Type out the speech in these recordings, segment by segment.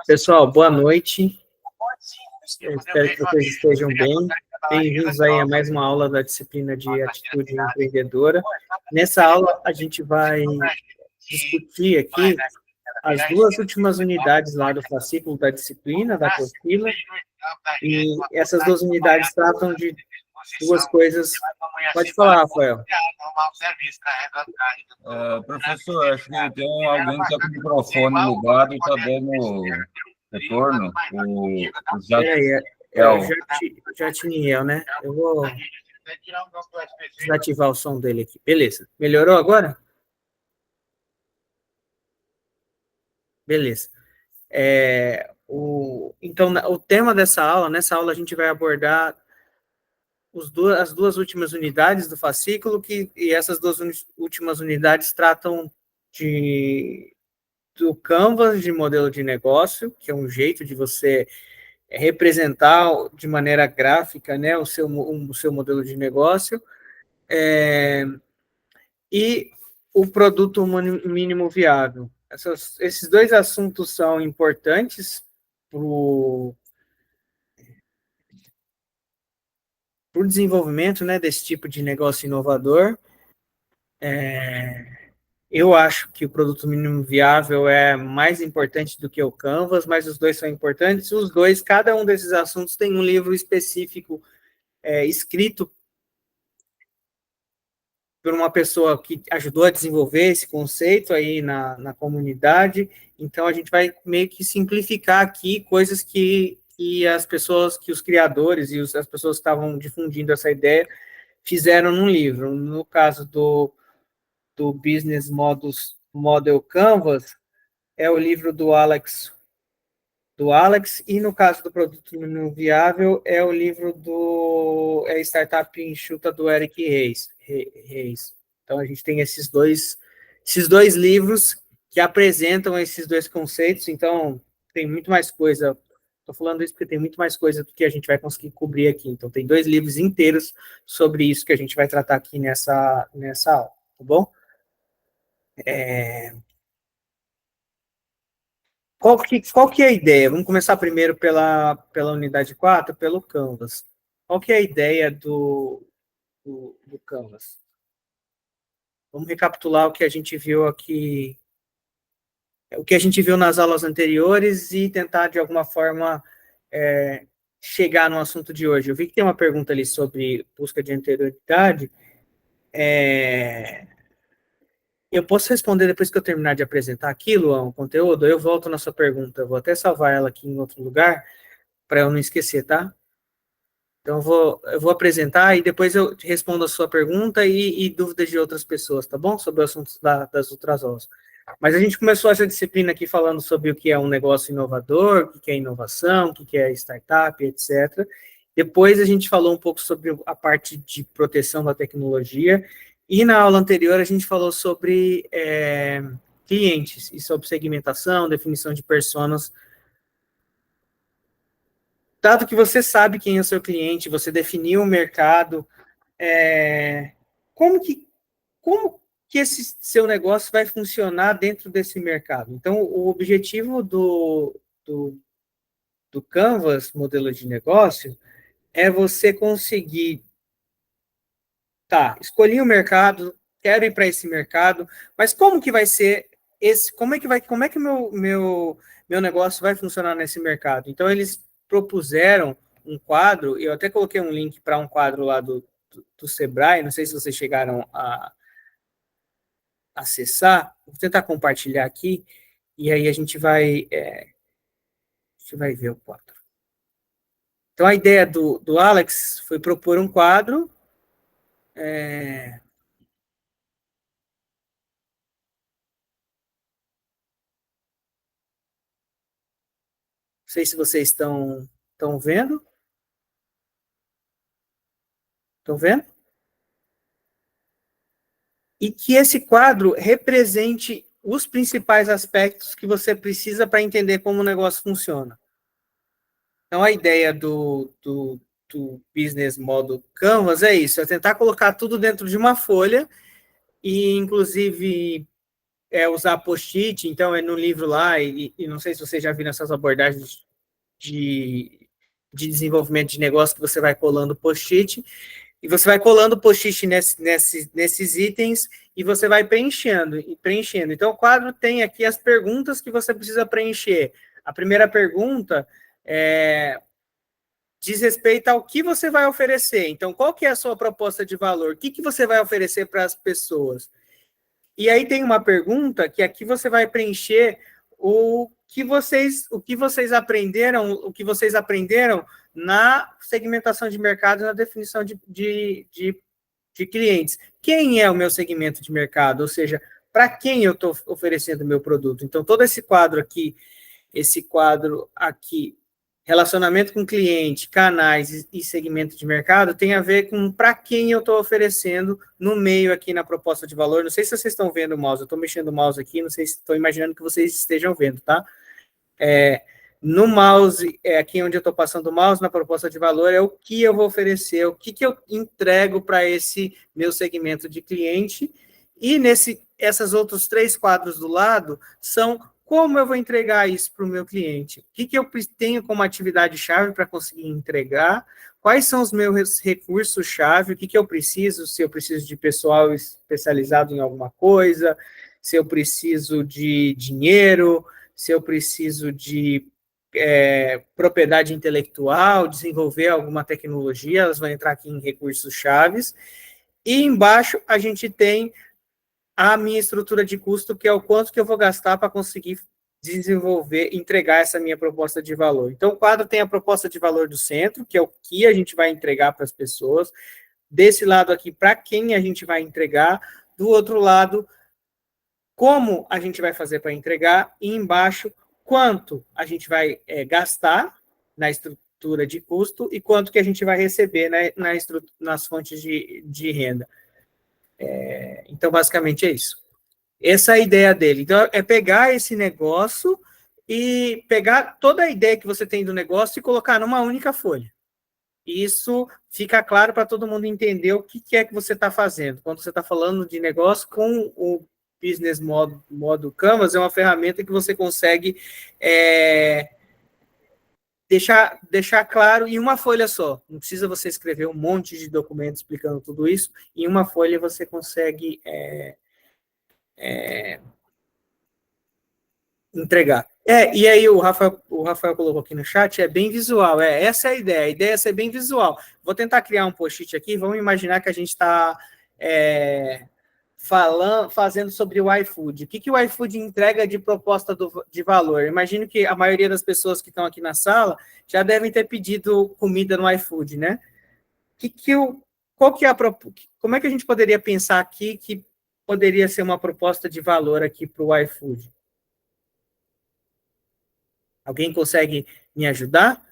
Pessoal, boa noite. Eu espero que vocês estejam bem. Bem-vindos aí a mais uma aula da disciplina de Atitude Empreendedora. Nessa aula, a gente vai discutir aqui as duas últimas unidades lá do fascículo da disciplina, da apostila, e essas duas unidades tratam de duas coisas. Pode falar, Rafael. Professor, acho que tem alguém que está com o microfone ligado e está dando retorno. É o Jatiniel, né? Eu vou desativar o som dele aqui. Beleza. Melhorou agora? Beleza. Então, o tema dessa aula, nessa aula a gente vai abordar as duas últimas unidades do fascículo, e essas duas últimas unidades tratam do Canvas de modelo de negócio, que é um jeito de você representar de maneira gráfica, né, o seu modelo de negócio, e o produto mínimo viável. Esses dois assuntos são importantes para o desenvolvimento, né, desse tipo de negócio inovador. Eu acho que o produto mínimo viável é mais importante do que o Canvas, mas os dois são importantes. Os dois, cada um desses assuntos tem um livro específico escrito por uma pessoa que ajudou a desenvolver esse conceito aí na comunidade. Então, a gente vai meio que simplificar aqui coisas que as pessoas, que os criadores e as pessoas que estavam difundindo essa ideia fizeram no livro. No caso do Business Model Canvas, é o livro do Alex, e no caso do produto mínimo viável, é o livro do Startup Enxuta, do Eric Reis. Então, a gente tem esses dois livros que apresentam esses dois conceitos. Então, tem muito mais coisa. Estou falando isso porque tem muito mais coisa do que a gente vai conseguir cobrir aqui. Então, tem dois livros inteiros sobre isso que a gente vai tratar aqui nessa aula, tá bom? Qual que é a ideia? Vamos começar primeiro pela unidade 4, pelo Canvas. Qual que é a ideia do Canvas? Vamos recapitular o que a gente viu aqui, o que a gente viu nas aulas anteriores e tentar, de alguma forma, chegar no assunto de hoje. Eu vi que tem uma pergunta ali sobre busca de anterioridade. Eu posso responder depois que eu terminar de apresentar aqui, Luan, o conteúdo? Eu volto na sua pergunta. Eu vou até salvar ela aqui em outro lugar, para eu não esquecer, tá? Então, eu vou apresentar e depois eu respondo a sua pergunta e dúvidas de outras pessoas, tá bom? Sobre o assunto das outras aulas. Mas a gente começou essa disciplina aqui falando sobre o que é um negócio inovador, o que é inovação, o que é startup, etc. Depois a gente falou um pouco sobre a parte de proteção da tecnologia. E na aula anterior a gente falou sobre clientes e sobre segmentação, definição de personas. Dado que você sabe quem é o seu cliente, você definiu o mercado, como que esse seu negócio vai funcionar dentro desse mercado? Então, o objetivo do Canvas, modelo de negócio, é você conseguir, escolhi o mercado, quero ir para esse mercado, mas como que vai ser como é que o meu negócio vai funcionar nesse mercado? Então, eles propuseram um quadro, eu até coloquei um link para um quadro lá do Sebrae, não sei se vocês chegaram a acessar, vou tentar compartilhar aqui, e aí a gente vai ver o quadro. Então, a ideia do Alex foi propor um quadro, não sei se vocês estão vendo. Estão vendo? E que esse quadro represente os principais aspectos que você precisa para entender como o negócio funciona. Então, a ideia do Business Model Canvas é isso, é tentar colocar tudo dentro de uma folha e, inclusive, usar post-it, então é no livro lá, e não sei se você já viu essas abordagens de desenvolvimento de negócio, que você vai colando post-it, e você vai colando post-it nesses itens, e você vai preenchendo, e preenchendo. Então, o quadro tem aqui as perguntas que você precisa preencher. A primeira pergunta diz respeito ao que você vai oferecer. Então, qual que é a sua proposta de valor? O que você vai oferecer para as pessoas? E aí tem uma pergunta que aqui você vai preencher o que vocês aprenderam na segmentação de mercado, na definição de clientes. Quem é o meu segmento de mercado? Ou seja, para quem eu estou oferecendo o meu produto? Então, todo esse quadro aqui, relacionamento com cliente, canais e segmento de mercado, tem a ver com para quem eu estou oferecendo no meio aqui na proposta de valor. Não sei se vocês estão vendo o mouse, eu estou mexendo o mouse aqui, não sei se estou imaginando que vocês estejam vendo, tá? No mouse, aqui onde eu estou passando o mouse, na proposta de valor, é o que eu vou oferecer, o que eu entrego para esse meu segmento de cliente, e esses outros 3 quadros do lado são como eu vou entregar isso para o meu cliente, o que eu tenho como atividade-chave para conseguir entregar, quais são os meus recursos-chave, o que eu preciso, se eu preciso de pessoal especializado em alguma coisa, se eu preciso de dinheiro, se eu preciso de propriedade intelectual, desenvolver alguma tecnologia, elas vão entrar aqui em recursos chaves. E embaixo a gente tem a minha estrutura de custo, que é o quanto que eu vou gastar para conseguir desenvolver, entregar essa minha proposta de valor. Então, o quadro tem a proposta de valor do centro, que é o que a gente vai entregar para as pessoas. Desse lado aqui, para quem a gente vai entregar. Do outro lado, como a gente vai fazer para entregar. E embaixo, quanto a gente vai gastar na estrutura de custo e quanto que a gente vai receber nas fontes de renda. Então, basicamente é isso. Essa é a ideia dele. Então, é pegar esse negócio e pegar toda a ideia que você tem do negócio e colocar numa única folha. Isso fica claro para todo mundo entender o que é que você está fazendo. Quando você está falando de negócio, com o Business Model Canvas, é uma ferramenta que você consegue deixar claro em uma folha só. Não precisa você escrever um monte de documentos explicando tudo isso. Em uma folha você consegue entregar. E aí o Rafael colocou aqui no chat, é bem visual. Essa é a ideia é ser bem visual. Vou tentar criar um post-it aqui, vamos imaginar que a gente está fazendo sobre o iFood. O que o iFood entrega de proposta de valor? Imagino que a maioria das pessoas que estão aqui na sala já devem ter pedido comida no iFood, né? Como é que a gente poderia pensar aqui que poderia ser uma proposta de valor aqui para o iFood? Alguém consegue me ajudar?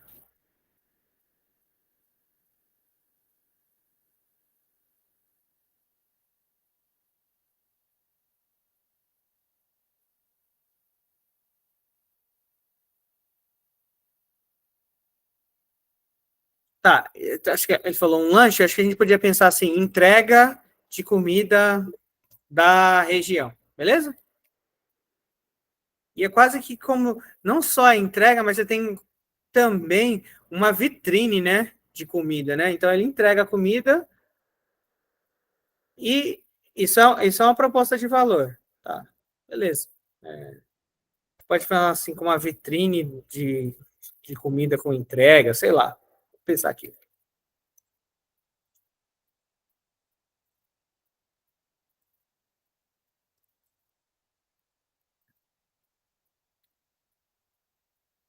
Tá, acho que ele falou um lanche, acho que a gente podia pensar assim, entrega de comida da região, beleza? E é quase que como, não só a entrega, mas você tem também uma vitrine, né, de comida, né? Então, ele entrega a comida e isso é uma proposta de valor, tá? Beleza. Pode falar assim, com uma vitrine de comida com entrega, sei lá. Vou pensar aqui.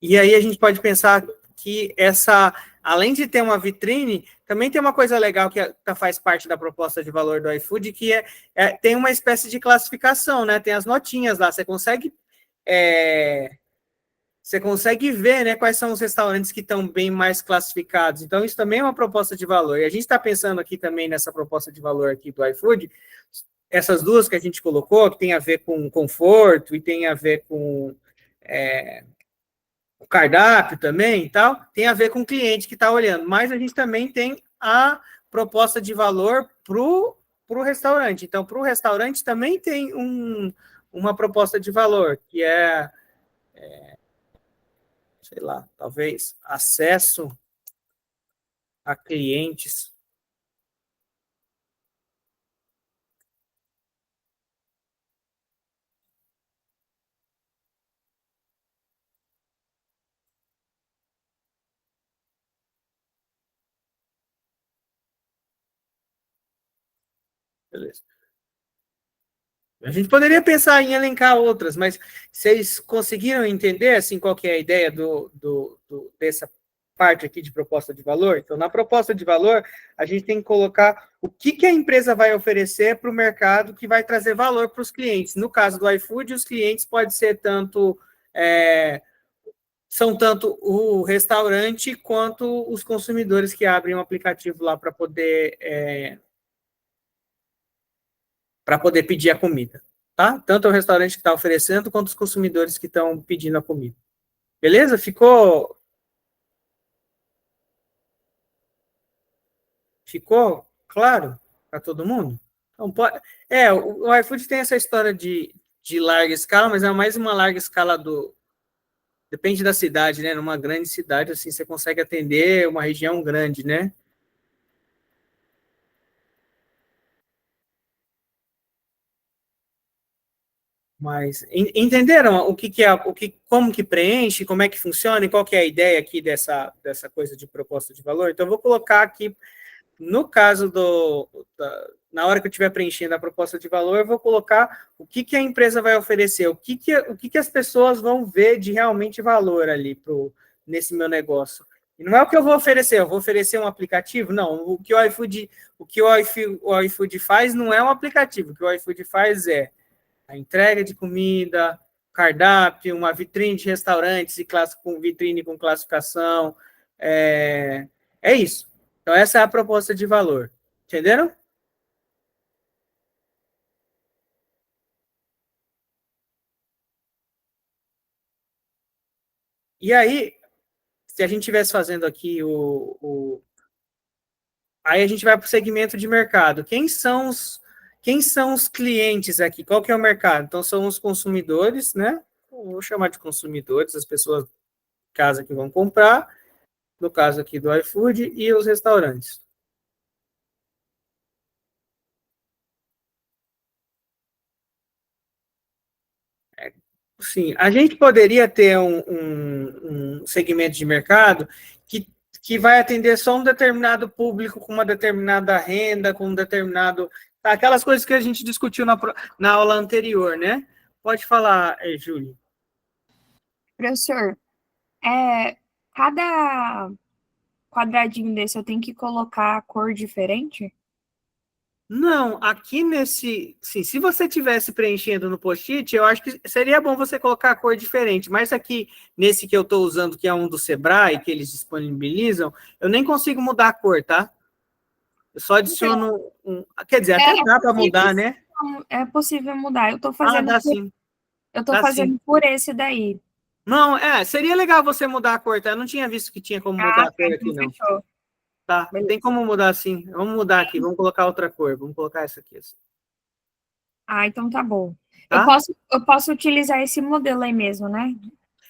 E aí a gente pode pensar que além de ter uma vitrine, também tem uma coisa legal que faz parte da proposta de valor do iFood, que tem uma espécie de classificação, né? Tem as notinhas lá, você consegue ver, né, quais são os restaurantes que estão bem mais classificados. Então, isso também é uma proposta de valor. E a gente está pensando aqui também nessa proposta de valor aqui do iFood, essas duas que a gente colocou, que tem a ver com conforto e tem a ver com o cardápio também e tal, tem a ver com o cliente que está olhando, mas a gente também tem a proposta de valor para o restaurante. Então, para o restaurante também tem uma proposta de valor, que sei lá, talvez acesso a clientes. Beleza. A gente poderia pensar em elencar outras, mas vocês conseguiram entender assim, qual que é a ideia dessa parte aqui de proposta de valor? Então, na proposta de valor, a gente tem que colocar o que a empresa vai oferecer para o mercado que vai trazer valor para os clientes. No caso do iFood, os clientes podem ser são tanto o restaurante quanto os consumidores que abrem um aplicativo lá para poder pedir a comida, tá? Tanto o restaurante que está oferecendo, quanto os consumidores que estão pedindo a comida. Beleza? Ficou claro para todo mundo? Então, o iFood tem essa história de larga escala, mas é mais uma larga escala depende da cidade, né? Numa grande cidade, assim, você consegue atender uma região grande, né? Mas entenderam como que preenche, como é que funciona e qual que é a ideia aqui dessa coisa de proposta de valor? Então, eu vou colocar aqui, no caso na hora que eu estiver preenchendo a proposta de valor, eu vou colocar o que a empresa vai oferecer, o que as pessoas vão ver de realmente valor ali nesse meu negócio. E não é o que eu vou oferecer um aplicativo? Não, o que o iFood faz não é um aplicativo, o que o iFood faz é a entrega de comida, cardápio, uma vitrine de restaurantes e com vitrine com classificação. É isso. Então, essa é a proposta de valor. Entenderam? E aí, se a gente estivesse fazendo aqui aí a gente vai para o segmento de mercado. Quem são os clientes aqui? Qual que é o mercado? Então, são os consumidores, né? Vou chamar de consumidores, as pessoas de casa que vão comprar, no caso aqui do iFood, e os restaurantes. Sim, a gente poderia ter um segmento de mercado que vai atender só um determinado público com uma determinada renda, com um determinado. Aquelas coisas que a gente discutiu na aula anterior, né? Pode falar, Júlia. Professor, cada quadradinho desse eu tenho que colocar a cor diferente? Não, aqui sim, se você tivesse preenchendo no post-it, eu acho que seria bom você colocar a cor diferente, mas aqui, nesse que eu estou usando, que é um do Sebrae, que eles disponibilizam, eu nem consigo mudar a cor, tá? Eu só adiciono quer dizer, até dá para mudar, né? É possível mudar. Eu estou fazendo, dá sim. Eu estou fazendo por esse daí. Não, seria legal você mudar a cor, tá? Eu não tinha visto que tinha como mudar a cor aqui, não. Fechou. Tá, tem como mudar sim. Vamos mudar aqui, vamos colocar outra cor. Vamos colocar essa aqui. Assim. Então tá bom. Tá? Eu posso utilizar esse modelo aí mesmo, né?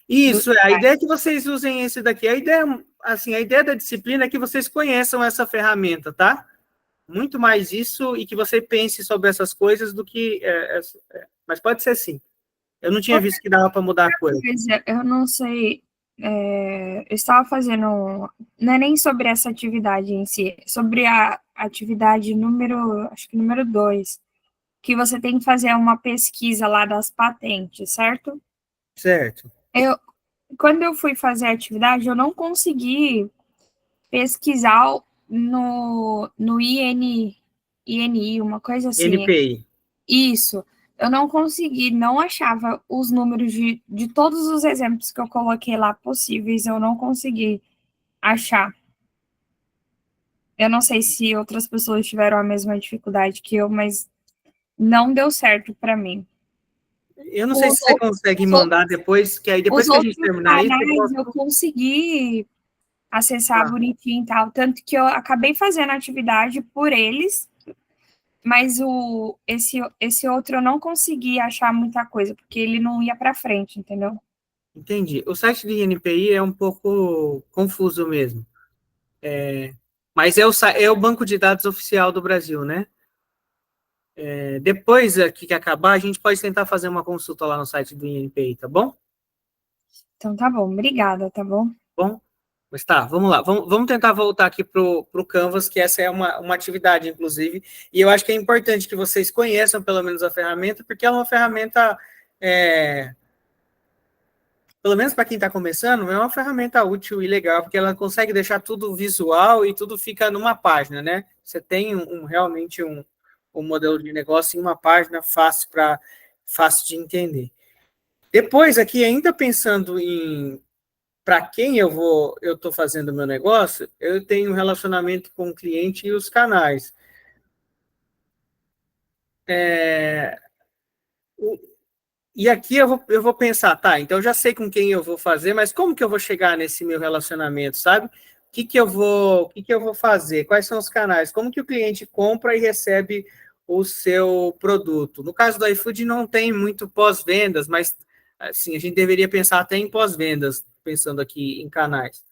Isso, a ideia é que vocês usem esse daqui. A ideia da disciplina é que vocês conheçam essa ferramenta, tá? Muito mais isso e que você pense sobre essas coisas do que... mas pode ser sim. Eu não tinha visto que dava para mudar a cor. Eu não sei... eu estava fazendo... Não é nem sobre essa atividade em si, sobre a atividade acho que número 2, que você tem que fazer uma pesquisa lá das patentes, certo? Certo. Quando eu fui fazer a atividade, eu não consegui pesquisar no INI, uma coisa assim. NPI. Isso. Eu não consegui, não achava os números de todos os exemplos que eu coloquei lá possíveis, eu não consegui achar. Eu não sei se outras pessoas tiveram a mesma dificuldade que eu, mas não deu certo para mim. Eu não sei se você consegue mandar depois, que aí depois que a gente terminar isso... Eu consegui acessar bonitinho e tal, tanto que eu acabei fazendo a atividade por eles, Mas esse outro eu não consegui achar muita coisa, porque ele não ia para frente, entendeu? Entendi. O site do INPI é um pouco confuso mesmo. Mas é o banco de dados oficial do Brasil, né? Depois aqui que acabar, a gente pode tentar fazer uma consulta lá no site do INPI, tá bom? Então tá bom, obrigada, tá bom? Bom, mas tá, vamos lá. Vamos tentar voltar aqui para o Canvas, que essa é uma atividade, inclusive, e eu acho que é importante que vocês conheçam pelo menos a ferramenta, porque é uma ferramenta, pelo menos para quem está começando, é uma ferramenta útil e legal, porque ela consegue deixar tudo visual e tudo fica numa página, né? Você tem realmente um modelo de negócio em uma página fácil de entender. Depois, aqui, ainda pensando em para quem eu estou fazendo o meu negócio, eu tenho um relacionamento com o cliente e os canais. E aqui eu vou pensar, tá, então eu já sei com quem eu vou fazer, mas como que eu vou chegar nesse meu relacionamento, sabe? O que eu vou fazer? Quais são os canais? Como que o cliente compra e recebe o seu produto? No caso do iFood não tem muito pós-vendas, mas assim, a gente deveria pensar até em pós-vendas, pensando aqui em canais.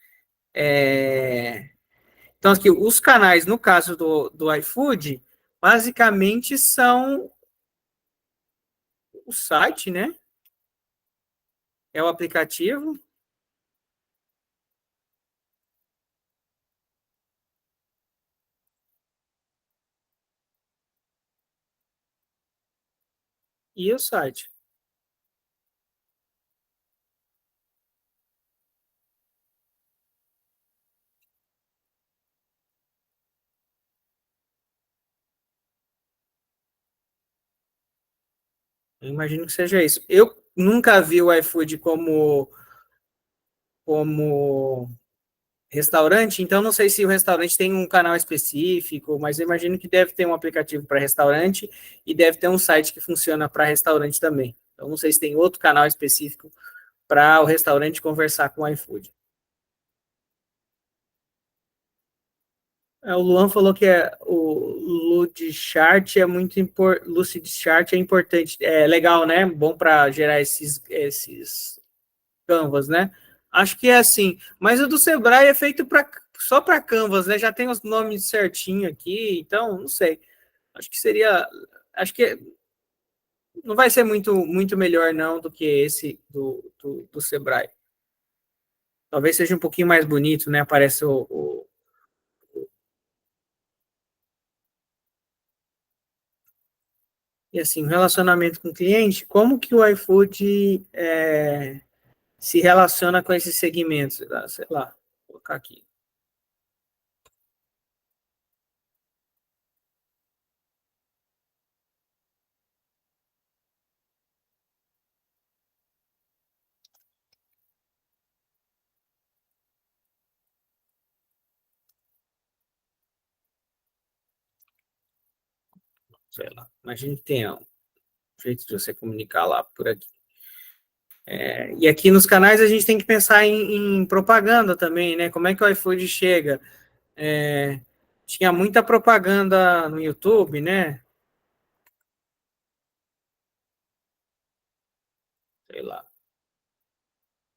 Então, aqui, os canais, no caso do iFood, basicamente são o site, né? É o aplicativo e o site. Eu imagino que seja isso. Eu nunca vi o iFood como restaurante, então não sei se o restaurante tem um canal específico, mas eu imagino que deve ter um aplicativo para restaurante e deve ter um site que funciona para restaurante também. Então não sei se tem outro canal específico para o restaurante conversar com o iFood. O Luan falou que o Lucidchart é muito importante. Lucidchart é importante, é legal, né? Bom para gerar esses canvas, né? Acho que é assim. Mas o do Sebrae é feito só para canvas, né? Já tem os nomes certinho aqui, então não sei. Acho que seria. Acho que não vai ser muito melhor, não, do que esse do Sebrae. Talvez seja um pouquinho mais bonito, né? Aparece e assim, o relacionamento com o cliente, como que o iFood se relaciona com esses segmentos? Sei lá, vou colocar aqui. Sei lá, imagine que tenha um jeito de você comunicar lá por aqui. E aqui nos canais a gente tem que pensar em propaganda também, né? Como é que o iFood chega? Tinha muita propaganda no YouTube, né? Sei lá.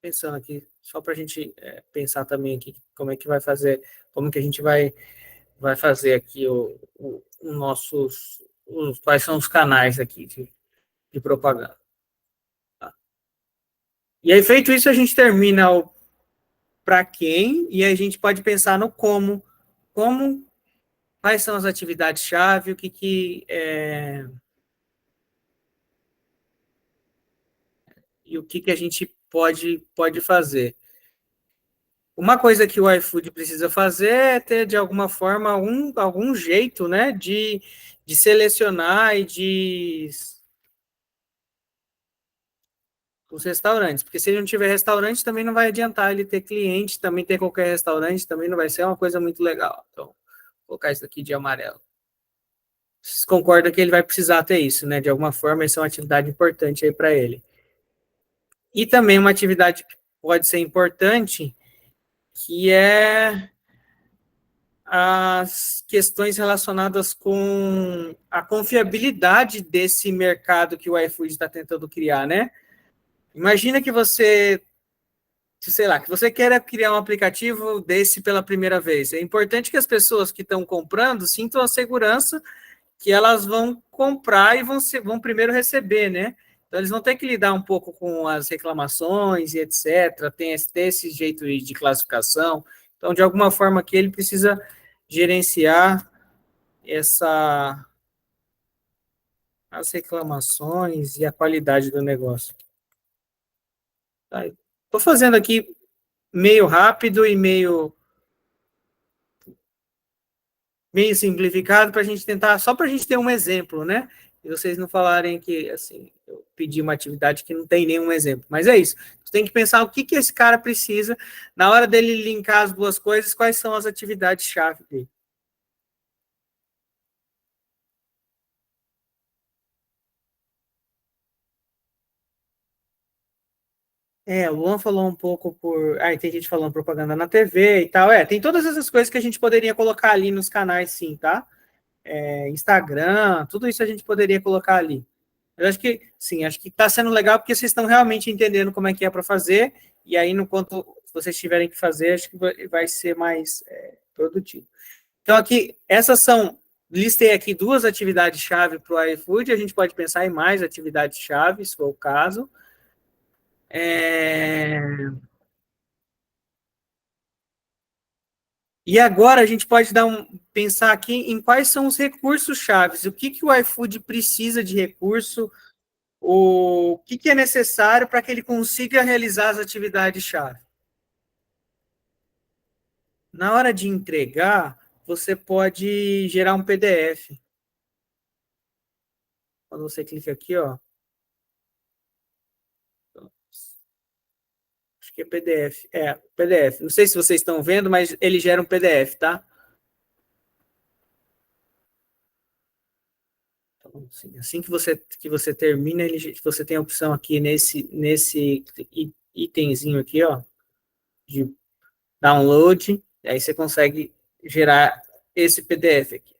Pensando aqui, só para a gente pensar também aqui como é que vai fazer, como que a gente vai fazer aqui quais são os canais aqui de propaganda. Tá? E aí, feito isso, a gente termina o para quem, e a gente pode pensar no como, quais são as atividades-chave, e o que a gente pode fazer. Uma coisa que o iFood precisa fazer é ter, de alguma forma, algum jeito, né, de selecionar e de os restaurantes, porque se ele não tiver restaurante, também não vai adiantar ele ter cliente, também ter qualquer restaurante, também não vai ser uma coisa muito legal. Então, vou colocar isso aqui de amarelo. Vocês concordam que ele vai precisar ter isso, né? De alguma forma, isso é uma atividade importante aí para ele. E também uma atividade que pode ser importante, que é as questões relacionadas com a confiabilidade desse mercado que o iFood está tentando criar, né? Imagina que você, sei lá, que você queira criar um aplicativo desse pela primeira vez. É importante que as pessoas que estão comprando sintam a segurança que elas vão comprar e vão primeiro receber, né? Então, eles vão ter que lidar um pouco com as reclamações e etc. Tem esse jeito de classificação. Então, de alguma forma, aqui ele precisa gerenciar as reclamações e a qualidade do negócio. Estou fazendo aqui meio rápido e meio simplificado para a gente tentar, só para a gente ter um exemplo, né? E vocês não falarem que, assim, eu pedi uma atividade que não tem nenhum exemplo. Mas é isso. Você tem que pensar o que esse cara precisa, na hora dele linkar as duas coisas, quais são as atividades-chave dele. O Luan falou um pouco por. Tem gente falando propaganda na TV e tal. Tem todas essas coisas que a gente poderia colocar ali nos canais, sim, tá? Instagram, tudo isso a gente poderia colocar ali. Eu acho que, sim, acho que está sendo legal porque vocês estão realmente entendendo como é que é para fazer, e aí, no quanto vocês tiverem que fazer, acho que vai ser mais produtivo. Então, aqui, listei aqui duas atividades-chave para o iFood, a gente pode pensar em mais atividades-chave, se for o caso. E agora a gente pode pensar aqui em quais são os recursos chaves, o que o iFood precisa de recurso, o que é necessário para que ele consiga realizar as atividades-chave. Na hora de entregar, você pode gerar um PDF. Quando você clica aqui, ó. Acho que é PDF. PDF. Não sei se vocês estão vendo, mas ele gera um PDF, tá? Então, assim que você termina, você tem a opção aqui nesse itemzinho aqui, ó, de download, e aí você consegue gerar esse PDF aqui.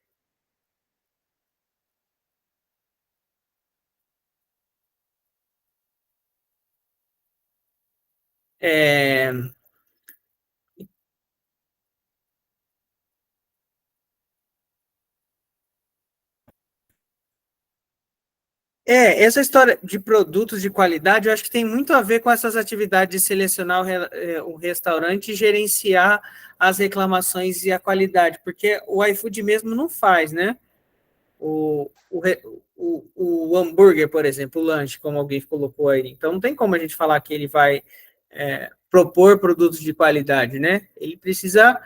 Essa história de produtos de qualidade, eu acho que tem muito a ver com essas atividades de selecionar o restaurante e gerenciar as reclamações e a qualidade, porque o iFood mesmo não faz, né? O hambúrguer, por exemplo, o lanche, como alguém colocou aí. Então, não tem como a gente falar que ele vai propor produtos de qualidade, né? Ele precisa.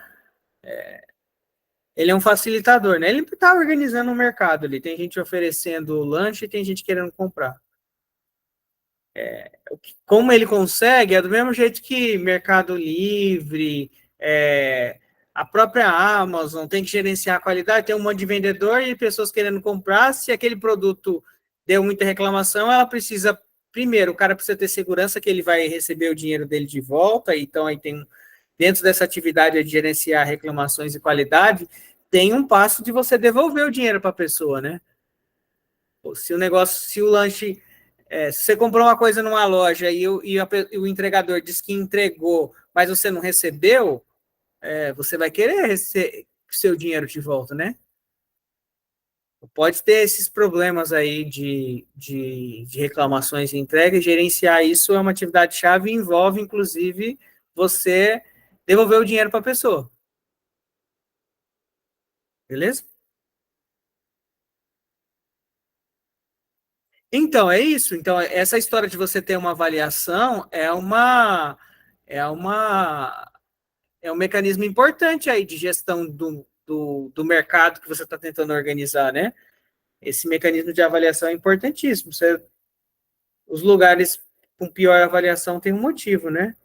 Ele é um facilitador, né? Ele está organizando o mercado ali. Tem gente oferecendo lanche e tem gente querendo comprar. Como ele consegue, é do mesmo jeito que Mercado Livre, a própria Amazon tem que gerenciar a qualidade, tem um monte de vendedor e pessoas querendo comprar. Se aquele produto deu muita reclamação, ela precisa, primeiro, o cara precisa ter segurança que ele vai receber o dinheiro dele de volta, então aí tem, dentro dessa atividade de gerenciar reclamações e qualidade, tem um passo de você devolver o dinheiro para a pessoa, né? Se o lanche se você comprou uma coisa numa loja e o entregador diz que entregou, mas você não recebeu, você vai querer receber seu dinheiro de volta, né? Pode ter esses problemas aí de reclamações e entrega, e gerenciar isso é uma atividade-chave e envolve, inclusive, você devolver o dinheiro para a pessoa. Beleza? Então, é isso. Então, essa história de você ter uma avaliação é um mecanismo importante aí de gestão do mercado que você está tentando organizar, né? Esse mecanismo de avaliação é importantíssimo. Os lugares com pior avaliação têm um motivo, né?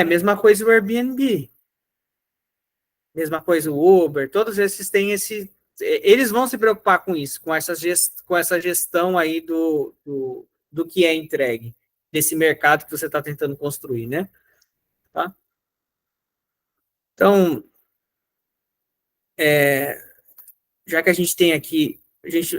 Mesma coisa o Airbnb, mesma coisa o Uber, todos esses têm eles vão se preocupar com isso, com essa gestão aí do que é entregue, desse mercado que você está tentando construir, né? Tá? Então, já que a gente tem aqui,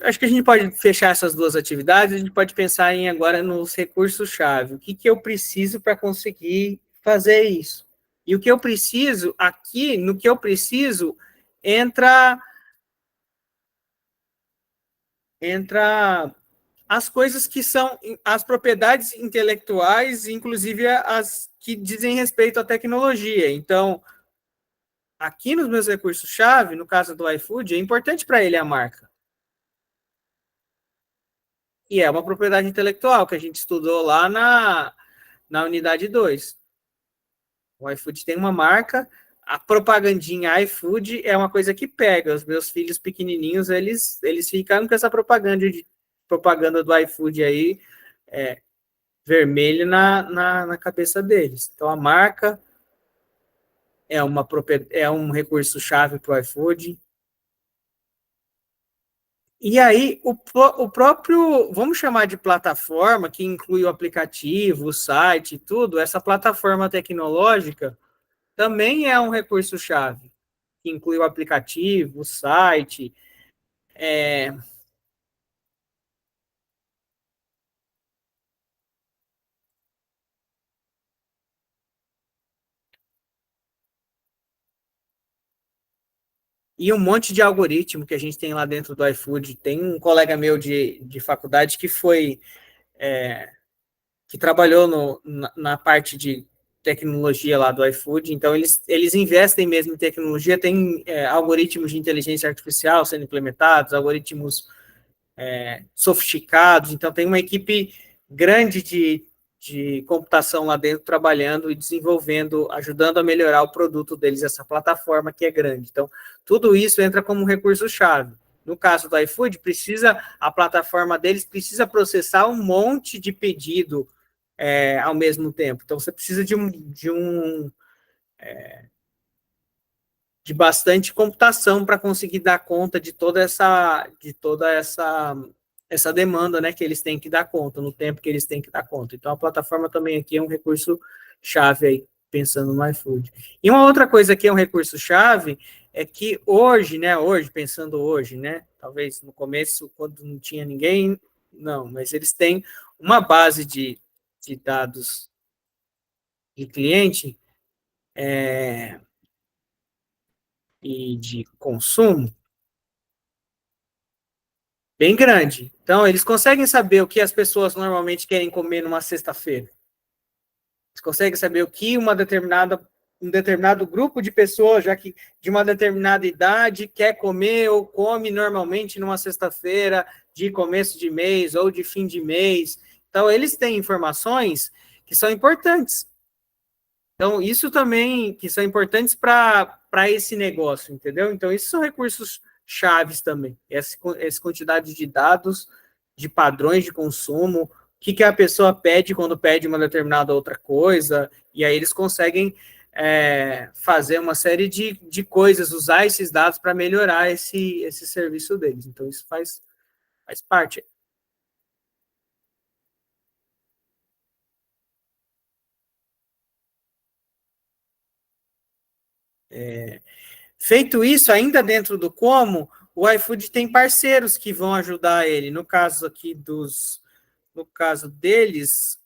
acho que a gente pode fechar essas duas atividades, a gente pode pensar em agora nos recursos-chave. O que, que eu preciso para conseguir fazer isso? E o que eu preciso, aqui, no que eu preciso, entra as coisas que são as propriedades intelectuais, inclusive as que dizem respeito à tecnologia. Então, aqui nos meus recursos-chave, no caso do iFood, é importante para ele a marca. E é uma propriedade intelectual que a gente estudou lá na unidade 2. O iFood tem uma marca, a propagandinha iFood é uma coisa que pega. Os meus filhos pequenininhos, eles ficam com essa propaganda do iFood aí, vermelho na cabeça deles. Então, a marca é um recurso-chave para o iFood. E aí, o próprio, vamos chamar de plataforma, que inclui o aplicativo, o site, tudo, essa plataforma tecnológica também é um recurso-chave, que inclui o aplicativo, o site. E um monte de algoritmo que a gente tem lá dentro do iFood. Tem um colega meu de faculdade que que trabalhou na parte de tecnologia lá do iFood, então eles investem mesmo em tecnologia, tem algoritmos de inteligência artificial sendo implementados, algoritmos sofisticados, então tem uma equipe grande de computação lá dentro trabalhando e desenvolvendo, ajudando a melhorar o produto deles, essa plataforma que é grande. Então, tudo isso entra como um recurso-chave. No caso do iFood, a plataforma deles precisa processar um monte de pedido ao mesmo tempo. Então, você precisa de bastante computação para conseguir dar conta de toda essa demanda, né, que eles têm que dar conta, no tempo que eles têm que dar conta. Então, a plataforma também aqui é um recurso-chave aí, pensando no iFood. E uma outra coisa que é um recurso-chave é que pensando hoje, né, talvez no começo, quando não tinha ninguém, não, mas eles têm uma base de dados de cliente e de consumo bem grande. Então, eles conseguem saber o que as pessoas normalmente querem comer numa sexta-feira. Eles conseguem saber o que um determinado grupo de pessoas, já que de uma determinada idade, quer comer ou come normalmente numa sexta-feira de começo de mês ou de fim de mês. Então, eles têm informações que são importantes. Então, isso também, que são importantes para esse negócio, entendeu? Então, isso são recursos chaves também. Essa quantidade de dados, de padrões de consumo, o que a pessoa pede quando pede uma determinada outra coisa, e aí eles conseguem fazer uma série de coisas, usar esses dados para melhorar esse serviço deles. Então, isso faz parte. Feito isso, ainda dentro do como, o iFood tem parceiros que vão ajudar ele. No caso aqui no caso deles,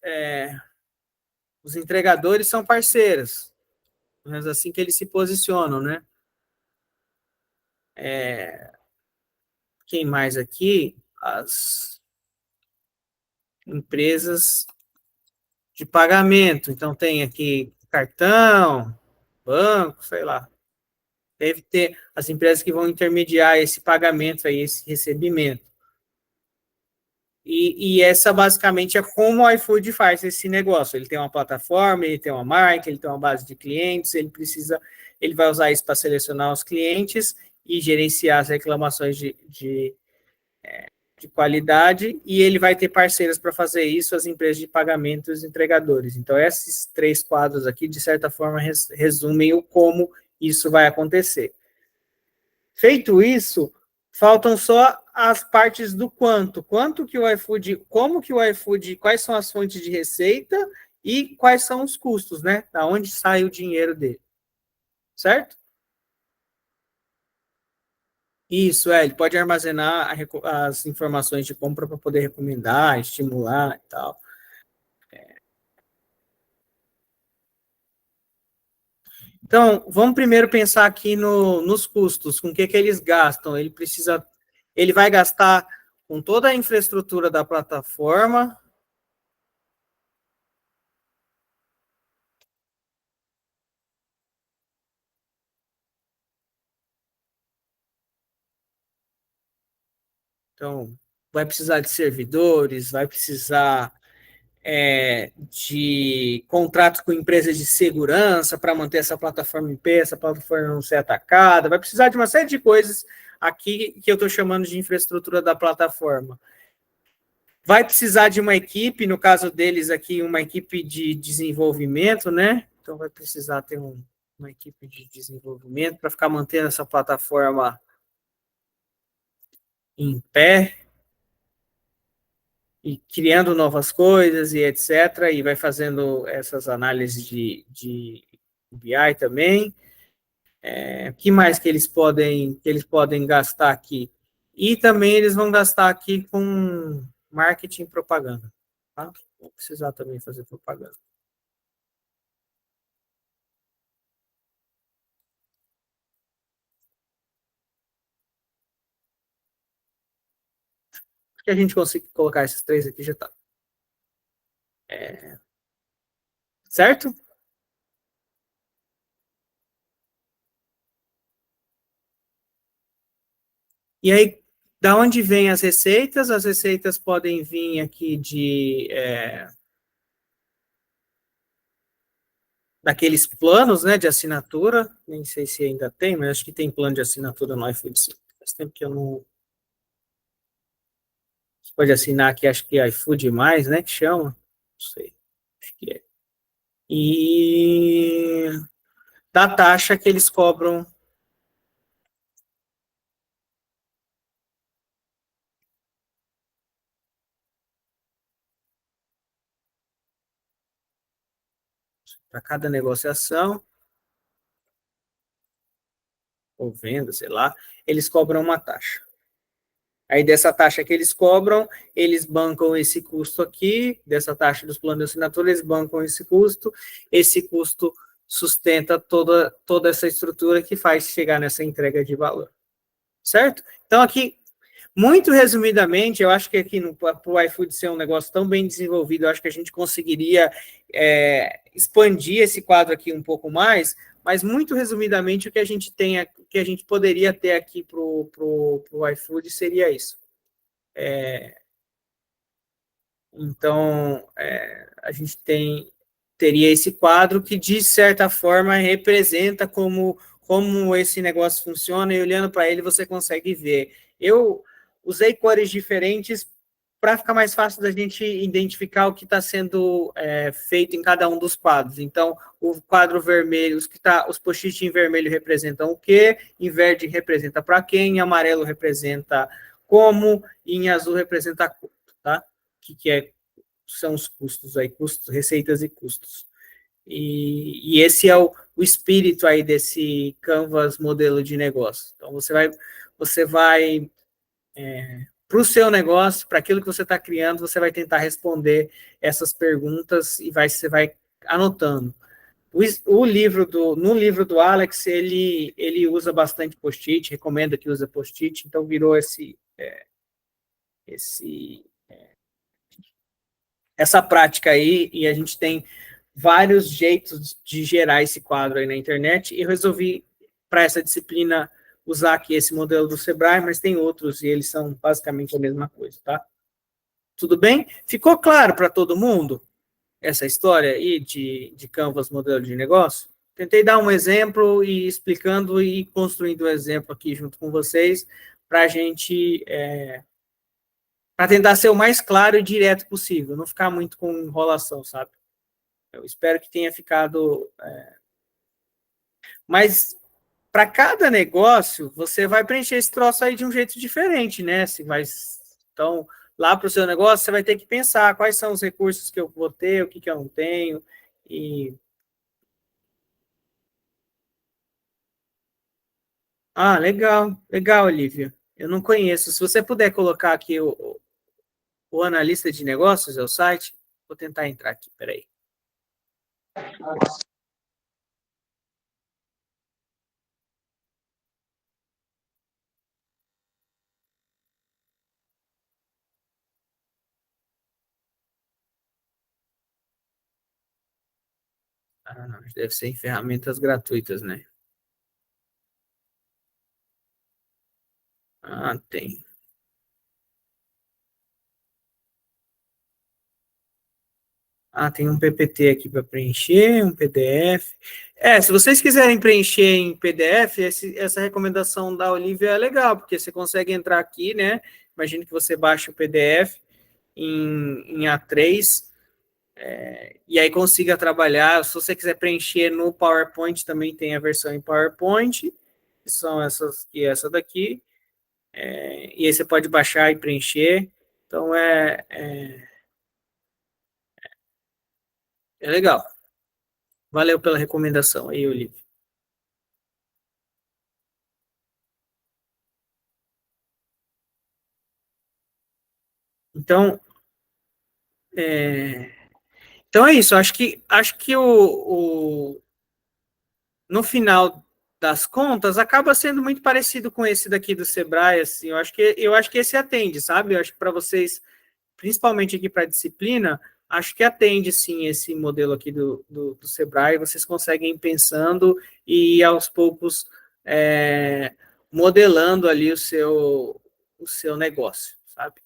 os entregadores são parceiros. Mas assim que eles se posicionam, né? Quem mais aqui? As empresas de pagamento. Então tem aqui cartão, banco, sei lá. Deve ter as empresas que vão intermediar esse pagamento aí, esse recebimento. E essa basicamente é como o iFood faz esse negócio. Ele tem uma plataforma, ele tem uma marca, ele tem uma base de clientes, ele vai usar isso para selecionar os clientes e gerenciar as reclamações de qualidade, e ele vai ter parceiras para fazer isso, as empresas de pagamento e os entregadores. Então, esses 3 quadros aqui, de certa forma, resumem o como isso vai acontecer. Feito isso, faltam só as partes do quanto que o iFood, como que o iFood, quais são as fontes de receita e quais são os custos, né? Da onde sai o dinheiro dele. Certo? Isso, ele pode armazenar as informações de compra para poder recomendar, estimular e tal. Então, vamos primeiro pensar aqui nos custos, com o que eles gastam. Ele vai gastar com toda a infraestrutura da plataforma. Então, vai precisar de servidores, vai precisar de contrato com empresas de segurança para manter essa plataforma em pé, essa plataforma não ser atacada, vai precisar de uma série de coisas aqui que eu estou chamando de infraestrutura da plataforma. Vai precisar de uma equipe, no caso deles aqui, uma equipe de desenvolvimento, né? Então vai precisar ter uma equipe de desenvolvimento para ficar mantendo essa plataforma em pé e criando novas coisas e etc. E vai fazendo essas análises de BI também. O que mais que eles podem gastar aqui? E também eles vão gastar aqui com marketing e propaganda. Tá? Vão precisar também fazer propaganda. Que a gente consiga colocar esses três aqui já está. Certo? E aí, da onde vêm as receitas? As receitas podem vir aqui daqueles planos, né, de assinatura. Nem sei se ainda tem, mas acho que tem plano de assinatura no iFood. Sim. Faz tempo que eu não. Você pode assinar aqui, acho que é iFood mais, né, que chama. Não sei. Acho que é. E da taxa que eles cobram. Para cada negociação, ou venda, sei lá, eles cobram uma taxa. Aí dessa taxa que eles cobram, eles bancam esse custo aqui, dessa taxa dos planos de assinatura, eles bancam esse custo sustenta toda essa estrutura que faz chegar nessa entrega de valor. Certo? Então, aqui, muito resumidamente, eu acho que aqui para o iFood ser um negócio tão bem desenvolvido, eu acho que a gente conseguiria expandir esse quadro aqui um pouco mais, mas muito resumidamente o que a gente tem, o que a gente poderia ter aqui para o iFood seria isso. Então, a gente teria esse quadro que, de certa forma, representa como esse negócio funciona, e olhando para ele você consegue ver. Eu usei cores diferentes para ficar mais fácil da gente identificar o que está sendo feito em cada um dos quadros. Então, o quadro vermelho, os post-it em vermelho representam o quê, em verde representa para quem, em amarelo representa como, e em azul representa quanto, tá? Que são os custos aí, custos, receitas e custos. E esse é o espírito aí desse Canvas modelo de negócio. Então, você vai para o seu negócio, para aquilo que você está criando, você vai tentar responder essas perguntas e você vai anotando. No livro do Alex, ele usa bastante post-it, recomenda que use post-it, então virou essa prática aí, e a gente tem vários jeitos de gerar esse quadro aí na internet, e eu resolvi, para essa disciplina, usar aqui esse modelo do Sebrae, mas tem outros, e eles são basicamente a mesma coisa, tá? Tudo bem? Ficou claro para todo mundo essa história aí de Canvas modelo de negócio? Tentei dar um exemplo e explicando e construindo um exemplo aqui junto com vocês, para a gente para tentar ser o mais claro e direto possível, não ficar muito com enrolação, sabe? Eu espero que tenha ficado. Mas para cada negócio, você vai preencher esse troço aí de um jeito diferente, né? Então, lá para o seu negócio, você vai ter que pensar quais são os recursos que eu vou ter, o que eu não tenho. E Ah, legal, legal, Olivia. Eu não conheço. Se você puder colocar aqui o analista de negócios, é o site, vou tentar entrar aqui, peraí. Ah, não, deve ser em ferramentas gratuitas, né? Ah, tem. Ah, tem um PPT aqui para preencher, um PDF. Se vocês quiserem preencher em PDF, essa recomendação da Olivia é legal, porque você consegue entrar aqui, né? Imagina que você baixa o PDF em A3, e aí consiga trabalhar. Se você quiser preencher no PowerPoint, também tem a versão em PowerPoint, que são essas e essa daqui. E aí você pode baixar e preencher. Então, é legal. Valeu pela recomendação aí, Olivia. Então, é, então é isso. Acho que no final das contas acaba sendo muito parecido com esse daqui do Sebrae. Assim, eu acho que esse atende, sabe? Eu acho que para vocês, principalmente aqui para a disciplina, acho que atende sim esse modelo aqui do Sebrae. Vocês conseguem ir pensando e aos poucos é, modelando ali o seu negócio, sabe?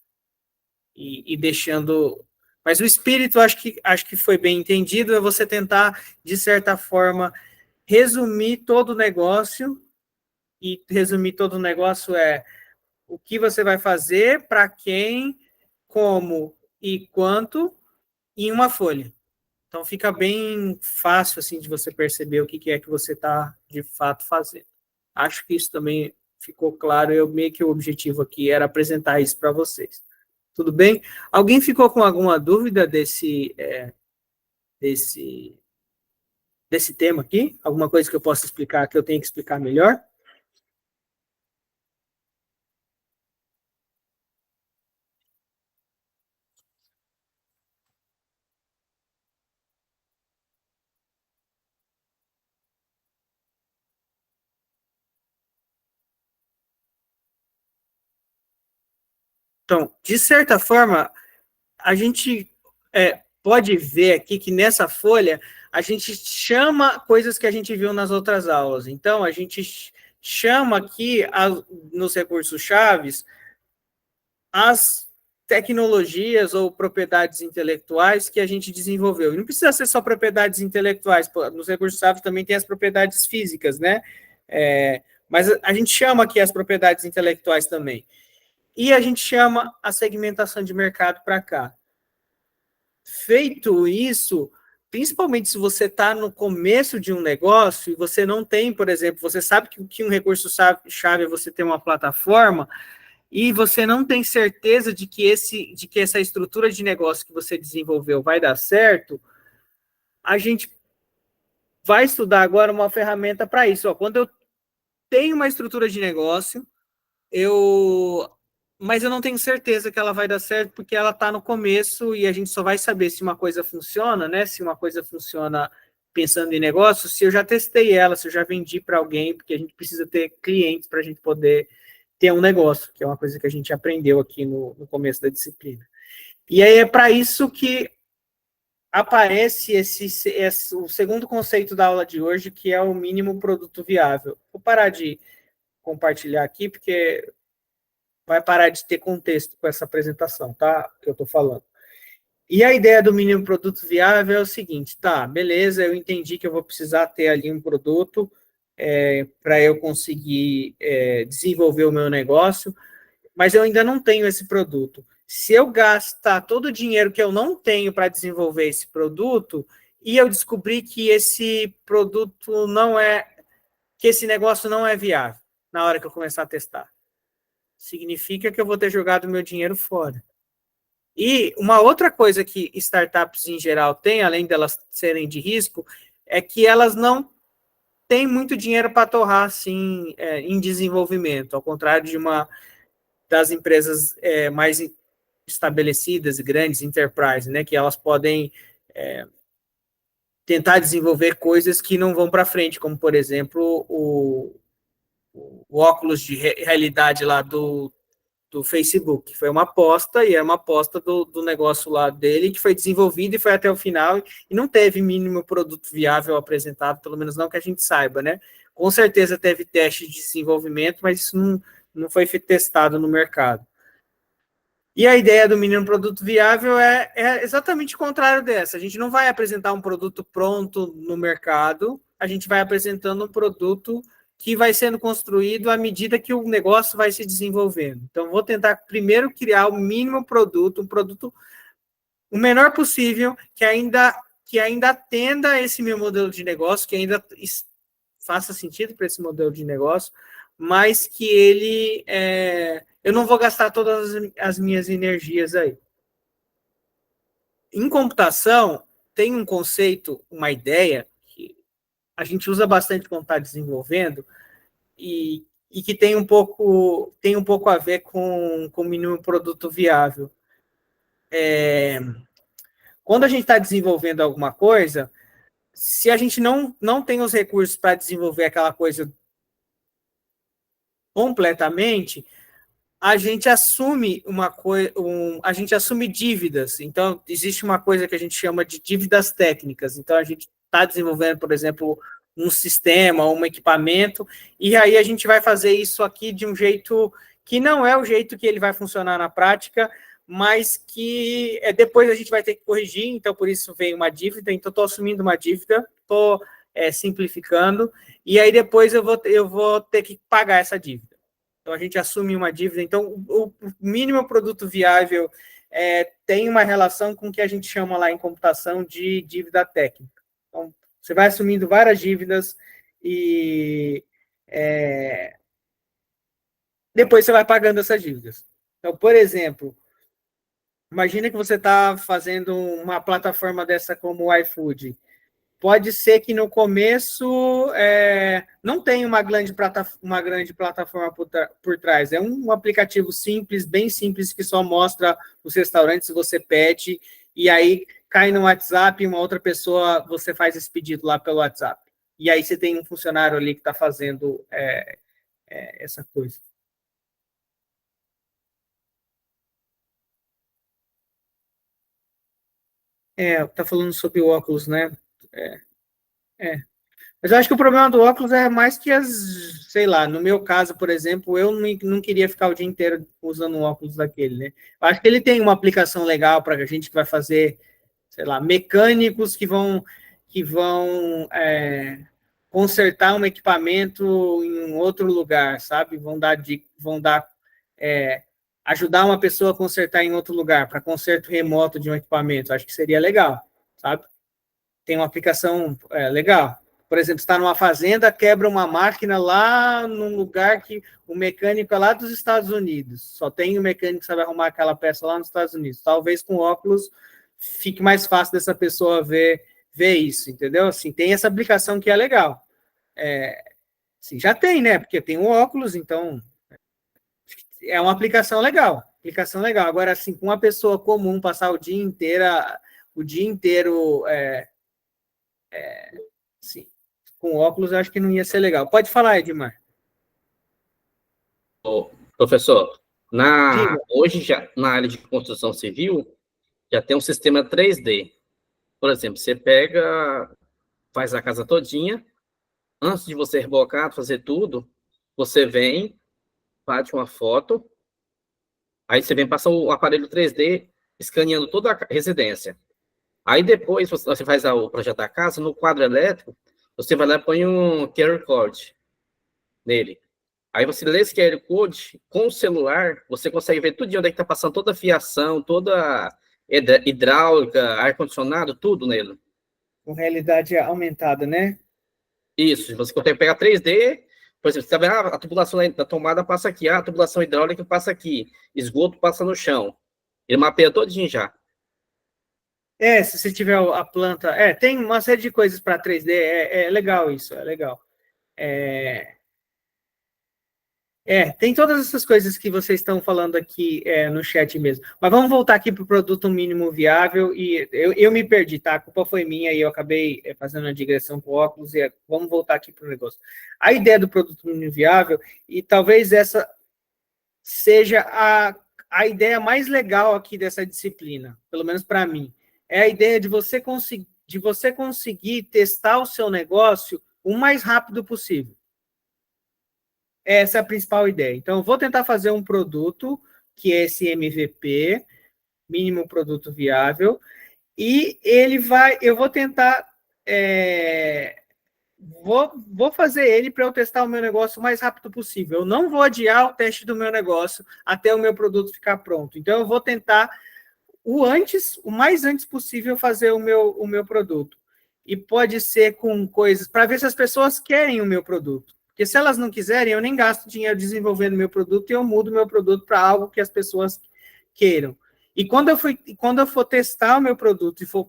E deixando. Mas o espírito, acho que foi bem entendido, é você tentar, de certa forma, resumir todo o negócio, e resumir todo o negócio é o que você vai fazer, para quem, como e quanto, em uma folha. Então fica bem fácil assim de você perceber o que é que você está de fato fazendo. Acho que isso também ficou claro. Eu meio que o objetivo aqui era apresentar isso para vocês. Tudo bem? Alguém ficou com alguma dúvida desse, desse tema aqui? Alguma coisa que eu possa explicar, que eu tenho que explicar melhor? Então, de certa forma, a gente pode ver aqui que nessa folha a gente chama coisas que a gente viu nas outras aulas. Então, a gente chama aqui nos recursos chaves as tecnologias ou propriedades intelectuais que a gente desenvolveu. E não precisa ser só propriedades intelectuais, nos recursos chaves também tem as propriedades físicas, né? Mas a gente chama aqui as propriedades intelectuais também. E a gente chama a segmentação de mercado para cá. Feito isso, principalmente se você está no começo de um negócio e você não tem, por exemplo, você sabe que um recurso chave é você ter uma plataforma e você não tem certeza de que essa estrutura de negócio que você desenvolveu vai dar certo, a gente vai estudar agora uma ferramenta para isso. Quando eu tenho uma estrutura de negócio, mas eu não tenho certeza que ela vai dar certo porque ela está no começo e a gente só vai saber se uma coisa funciona, né? Se uma coisa funciona pensando em negócio, se eu já testei ela, se eu já vendi para alguém, porque a gente precisa ter clientes para a gente poder ter um negócio, que é uma coisa que a gente aprendeu aqui no começo da disciplina. E aí é para isso que aparece o segundo conceito da aula de hoje, que é o mínimo produto viável. Vou parar de compartilhar aqui, porque vai parar de ter contexto com essa apresentação, tá? Que eu estou falando. E a ideia do mínimo produto viável é o seguinte, tá, beleza, eu entendi que eu vou precisar ter ali um produto para eu conseguir desenvolver o meu negócio, mas eu ainda não tenho esse produto. Se eu gastar todo o dinheiro que eu não tenho para desenvolver esse produto, e eu descobrir que esse produto que esse negócio não é viável na hora que eu começar a testar, significa que eu vou ter jogado meu dinheiro fora. E uma outra coisa que startups em geral têm, além delas serem de risco, é que elas não tem muito dinheiro para torrar, assim, em desenvolvimento, ao contrário das empresas mais estabelecidas e grandes, enterprise, né, que elas podem tentar desenvolver coisas que não vão para frente, como, por exemplo, o óculos de realidade lá do Facebook, que foi uma aposta, e é uma aposta do negócio lá dele, que foi desenvolvido e foi até o final, e não teve mínimo produto viável apresentado, pelo menos não que a gente saiba, né? Com certeza teve teste de desenvolvimento, mas isso não foi testado no mercado. E a ideia do mínimo produto viável é exatamente o contrário dessa. A gente não vai apresentar um produto pronto no mercado, a gente vai apresentando um produto que vai sendo construído à medida que o negócio vai se desenvolvendo. Então, vou tentar primeiro criar o mínimo produto, um produto o menor possível, que ainda atenda esse meu modelo de negócio, que ainda faça sentido para esse modelo de negócio, mas que ele eu não vou gastar todas as minhas energias aí. Em computação, tem um conceito, uma ideia, que a gente usa bastante quando está desenvolvendo, e que tem um pouco a ver com o mínimo produto viável. Quando a gente está desenvolvendo alguma coisa, se a gente não tem os recursos para desenvolver aquela coisa completamente, a gente assume a gente assume dívidas. Então, existe uma coisa que a gente chama de dívidas técnicas. Então, a gente está desenvolvendo, por exemplo, um sistema, um equipamento, e aí a gente vai fazer isso aqui de um jeito que não é o jeito que ele vai funcionar na prática, mas que depois a gente vai ter que corrigir, então por isso vem uma dívida, então estou assumindo uma dívida, estou simplificando, e aí depois eu vou ter que pagar essa dívida. Então, a gente assume uma dívida. Então, o mínimo produto viável tem uma relação com o que a gente chama lá em computação de dívida técnica. Então, você vai assumindo várias dívidas e depois você vai pagando essas dívidas. Então, por exemplo, imagina que você está fazendo uma plataforma dessa como o iFood. Pode ser que no começo não tenha uma grande plataforma por trás. É um aplicativo simples, bem simples, que só mostra os restaurantes, você pede, e aí cai no WhatsApp, uma outra pessoa, você faz esse pedido lá pelo WhatsApp. E aí você tem um funcionário ali que está fazendo essa coisa. Está falando sobre o óculos, né? Mas eu acho que o problema do óculos é mais que sei lá, no meu caso, por exemplo, eu não queria ficar o dia inteiro usando um óculos daquele, né? Eu acho que ele tem uma aplicação legal para a gente que vai fazer, sei lá, mecânicos que vão consertar um equipamento em um outro lugar, sabe? Ajudar uma pessoa a consertar em outro lugar, para conserto remoto de um equipamento. Acho que seria legal, sabe? Tem uma aplicação legal. Por exemplo, está numa fazenda, quebra uma máquina lá num lugar que o mecânico é lá dos Estados Unidos. Só tem o mecânico que sabe arrumar aquela peça lá nos Estados Unidos. Talvez com óculos fique mais fácil dessa pessoa ver isso, entendeu? Assim, tem essa aplicação que é legal. Assim, já tem, né? Porque tem o óculos, então é uma aplicação legal. Agora, assim, com uma pessoa comum passar o dia inteiro sim, com óculos, eu acho que não ia ser legal. Pode falar, Edmar. Professor, hoje já na área de construção civil já tem um sistema 3D. Por exemplo, você faz a casa todinha, antes de você rebocar, fazer tudo, você vem, bate uma foto, aí você vem passar o aparelho 3D escaneando toda a residência. Aí depois você faz o projeto da casa, no quadro elétrico, você vai lá e põe um QR Code nele. Aí você lê esse QR Code, com o celular, você consegue ver tudo de onde é que está passando toda a fiação, toda hidráulica, ar-condicionado, tudo nele. Com realidade aumentada, né? Isso, você consegue pegar 3D, por exemplo, você vai, a tubulação da tomada passa aqui, a tubulação hidráulica passa aqui, esgoto passa no chão. Ele mapeia todinho já. Se você tiver a planta... tem uma série de coisas para 3D, é legal isso, é legal. Tem todas essas coisas que vocês estão falando aqui no chat mesmo. Mas vamos voltar aqui para o produto mínimo viável, e eu me perdi, tá? A culpa foi minha e eu acabei fazendo a digressão com o óculos, e vamos voltar aqui para o negócio. A ideia do produto mínimo viável, e talvez essa seja a ideia mais legal aqui dessa disciplina, pelo menos para mim, é a ideia de você conseguir testar o seu negócio o mais rápido possível. Essa é a principal ideia. Então, eu vou tentar fazer um produto, que é esse MVP, mínimo produto viável, e eu vou tentar, vou fazer ele para eu testar o meu negócio o mais rápido possível. Eu não vou adiar o teste do meu negócio até o meu produto ficar pronto. Então, eu vou tentar o mais antes possível fazer o meu produto. E pode ser com coisas, para ver se as pessoas querem o meu produto. Porque se elas não quiserem, eu nem gasto dinheiro desenvolvendo meu produto e eu mudo meu produto para algo que as pessoas queiram. E quando eu for testar o meu produto e for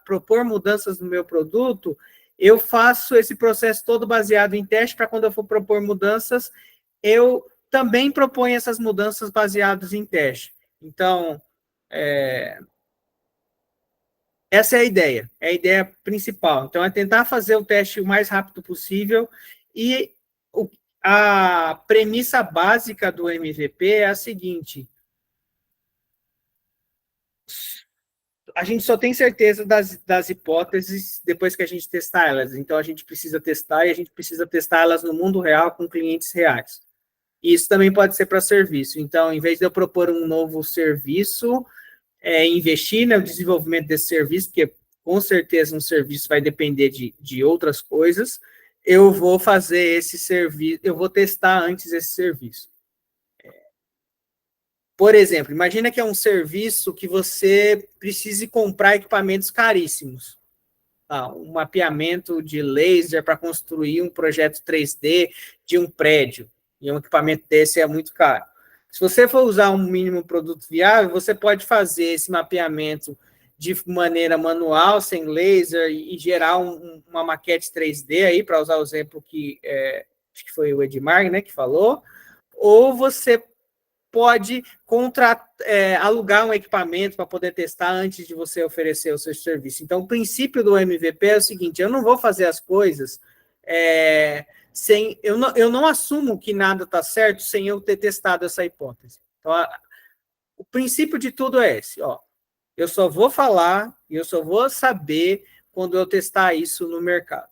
propor mudanças no meu produto, eu faço esse processo todo baseado em teste, para quando eu for propor mudanças, eu também proponho essas mudanças baseadas em teste. Então, essa é a ideia principal. Então, é tentar fazer o teste o mais rápido possível, e a premissa básica do MVP é a seguinte: a gente só tem certeza das hipóteses depois que a gente testar elas. Então, a gente precisa testar, e a gente precisa testar elas no mundo real com clientes reais. E isso também pode ser para serviço. Então, em vez de eu propor um novo serviço, investir no desenvolvimento desse serviço, porque com certeza um serviço vai depender de outras coisas, eu vou fazer esse serviço, eu vou testar antes esse serviço. Por exemplo, imagina que é um serviço que você precise comprar equipamentos caríssimos. Um mapeamento de laser para construir um projeto 3D de um prédio. E um equipamento desse é muito caro. Se você for usar um mínimo produto viável, você pode fazer esse mapeamento de maneira manual, sem laser, e gerar uma maquete 3D aí, para usar o exemplo que acho que foi o Edmar, né, que falou, ou você pode alugar um equipamento para poder testar antes de você oferecer o seu serviço. Então, o princípio do MVP é o seguinte: eu não vou fazer as coisas eu não assumo que nada está certo sem eu ter testado essa hipótese. Então, o princípio de tudo é esse: eu só vou falar e eu só vou saber quando eu testar isso no mercado.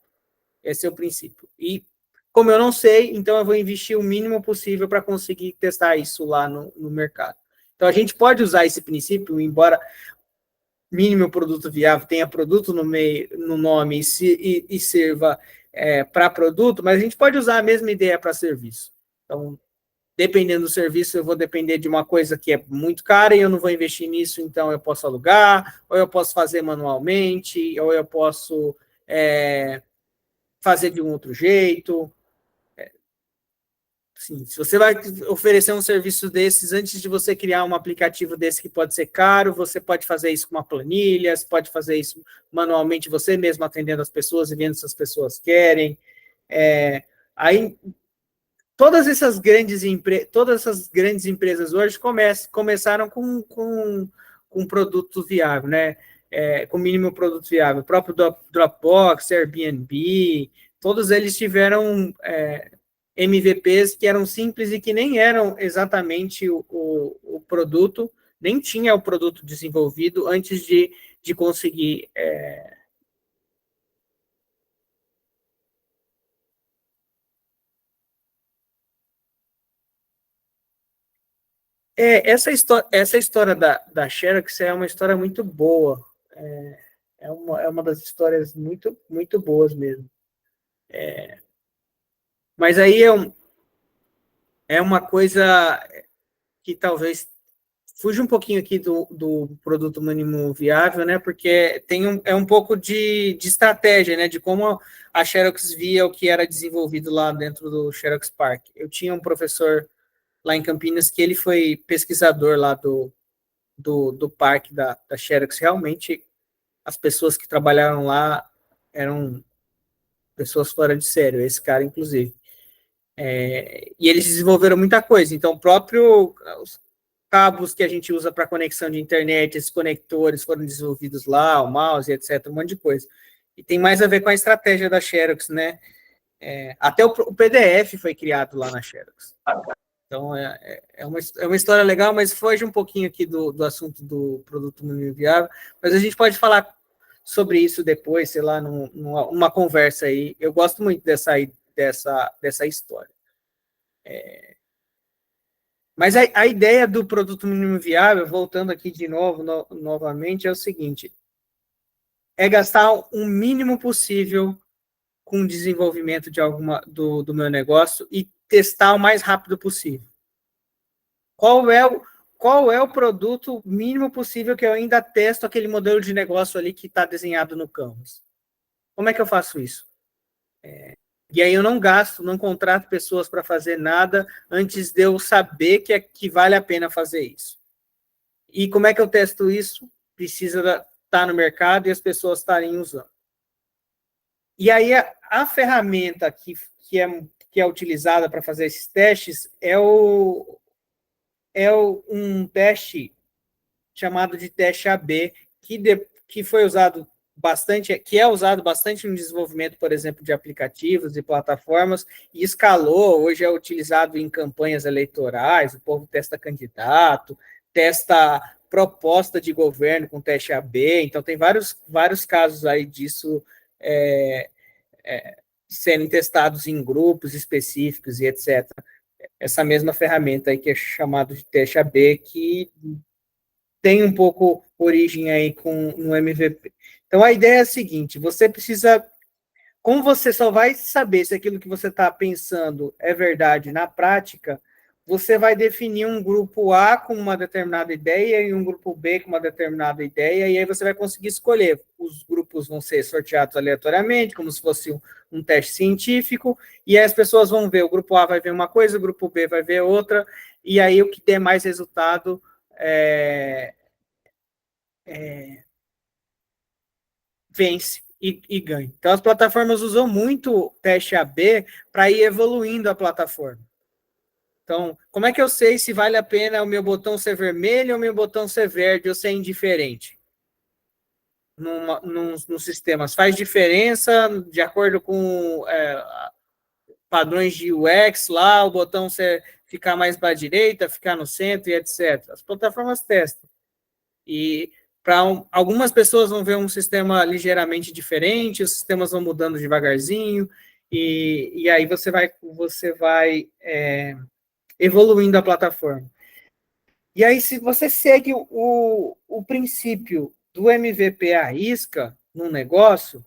Esse é o princípio. E como eu não sei, então eu vou investir o mínimo possível para conseguir testar isso lá no mercado. Então, a gente pode usar esse princípio, embora mínimo produto viável tenha produto no nome e sirva para produto, mas a gente pode usar a mesma ideia para serviço. Então, dependendo do serviço, eu vou depender de uma coisa que é muito cara e eu não vou investir nisso, então eu posso alugar, ou eu posso fazer manualmente, ou eu posso fazer de um outro jeito. Sim, se você vai oferecer um serviço desses, antes de você criar um aplicativo desse que pode ser caro, você pode fazer isso com uma planilha, você pode fazer isso manualmente, você mesmo atendendo as pessoas e vendo se as pessoas querem. Aí, todas essas grandes empresas hoje começaram com um produto viável, né? Com mínimo produto viável. O próprio Dropbox, Airbnb, todos eles tiveram MVPs que eram simples e que nem eram exatamente o produto, nem tinha o produto desenvolvido antes de conseguir. Essa história da Xerox é uma história muito boa. É uma das histórias muito, muito boas mesmo. Mas aí é uma coisa que talvez fuja um pouquinho aqui do produto mínimo viável, né? Porque é um pouco de estratégia, né? De como a Xerox via o que era desenvolvido lá dentro do Xerox Park. Eu tinha um professor lá em Campinas que ele foi pesquisador lá do parque da Xerox. Realmente, as pessoas que trabalharam lá eram pessoas fora de sério, esse cara, inclusive. E eles desenvolveram muita coisa. Então, os cabos que a gente usa para conexão de internet, esses conectores foram desenvolvidos lá, o mouse, etc., um monte de coisa. E tem mais a ver com a estratégia da Xerox, né? Até o PDF foi criado lá na Xerox. Então, é uma história legal, mas foge um pouquinho aqui do assunto do produto mínimo viável, mas a gente pode falar sobre isso depois, sei lá, numa conversa aí. Eu gosto muito dessa história. Mas a ideia do produto mínimo viável, voltando aqui de novo, novamente, é o seguinte: é gastar o mínimo possível com o desenvolvimento do meu negócio e testar o mais rápido possível. Qual é o produto mínimo possível que eu ainda testo aquele modelo de negócio ali que está desenhado no Canvas? Como é que eu faço isso? E aí eu não contrato pessoas para fazer nada antes de eu saber que vale a pena fazer isso. E como é que eu testo isso? Precisa estar no mercado e as pessoas estarem usando. E aí a ferramenta que é utilizada para fazer esses testes é um teste chamado de teste AB, que foi usado bastante, que é usado bastante no desenvolvimento, por exemplo, de aplicativos e plataformas, e escalou, hoje é utilizado em campanhas eleitorais, o povo testa candidato, testa proposta de governo com teste AB, então tem vários casos aí disso sendo testados em grupos específicos e etc. Essa mesma ferramenta aí que é chamado de teste AB, que tem um pouco origem aí no MVP. Então, a ideia é a seguinte: você precisa, como você só vai saber se aquilo que você está pensando é verdade na prática, você vai definir um grupo A com uma determinada ideia e um grupo B com uma determinada ideia, e aí você vai conseguir escolher. Os grupos vão ser sorteados aleatoriamente, como se fosse um teste científico, e aí as pessoas vão ver, o grupo A vai ver uma coisa, o grupo B vai ver outra, e aí o que der mais resultado vence e ganha. Então, as plataformas usam muito teste AB para ir evoluindo a plataforma. Então, como é que eu sei se vale a pena o meu botão ser vermelho ou o meu botão ser verde ou ser indiferente? Nos sistemas. Faz diferença de acordo com padrões de UX lá, o botão ficar mais para a direita, ficar no centro e etc. As plataformas testam. E para algumas pessoas vão ver um sistema ligeiramente diferente, os sistemas vão mudando devagarzinho, e aí você vai evoluindo a plataforma. E aí, se você segue o princípio do MVP à risca num negócio,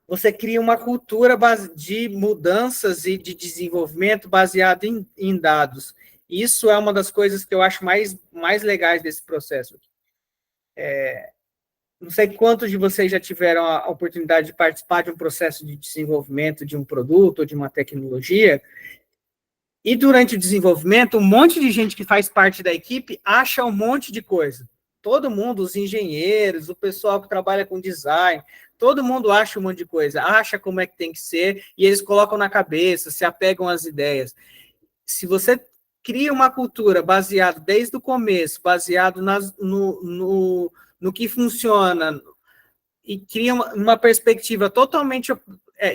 você cria uma cultura de mudanças e de desenvolvimento baseado em dados. Isso é uma das coisas que eu acho mais legais desse processo. Não sei quantos de vocês já tiveram a oportunidade de participar de um processo de desenvolvimento de um produto ou de uma tecnologia, e durante o desenvolvimento, um monte de gente que faz parte da equipe acha um monte de coisa. Todo mundo, os engenheiros, o pessoal que trabalha com design, todo mundo acha um monte de coisa, acha como é que tem que ser, e eles colocam na cabeça, se apegam às ideias. Se você cria uma cultura baseada desde o começo, baseado no que funciona, e cria uma perspectiva totalmente,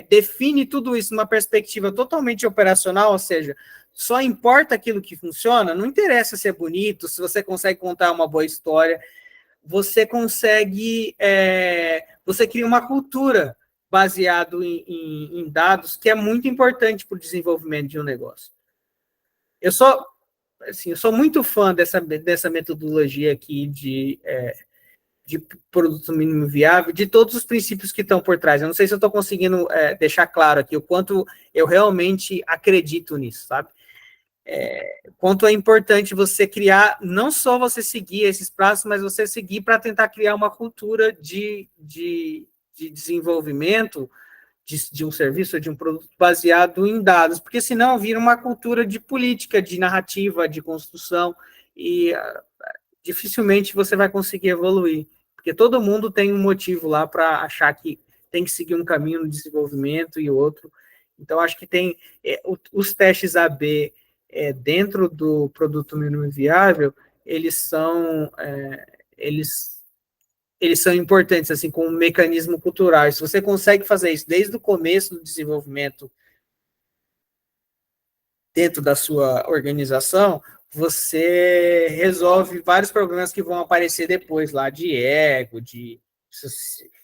define tudo isso numa perspectiva totalmente operacional, ou seja, só importa aquilo que funciona, não interessa se é bonito, se você consegue contar uma boa história, você consegue, você cria uma cultura baseado em dados que é muito importante para o desenvolvimento de um negócio. Eu sou muito fã dessa metodologia aqui de produto mínimo viável, de todos os princípios que estão por trás. Eu não sei se eu estou conseguindo deixar claro aqui o quanto eu realmente acredito nisso, sabe? Quanto é importante você criar, não só você seguir esses prazos, mas você seguir para tentar criar uma cultura de desenvolvimento de um serviço, de um produto baseado em dados, porque senão vira uma cultura de política, de narrativa, de construção, e dificilmente você vai conseguir evoluir, porque todo mundo tem um motivo lá para achar que tem que seguir um caminho no desenvolvimento e outro. Então, acho que tem os testes AB dentro do produto mínimo viável, eles são importantes, assim, como um mecanismo cultural. Se você consegue fazer isso desde o começo do desenvolvimento dentro da sua organização, você resolve vários problemas que vão aparecer depois lá, de ego,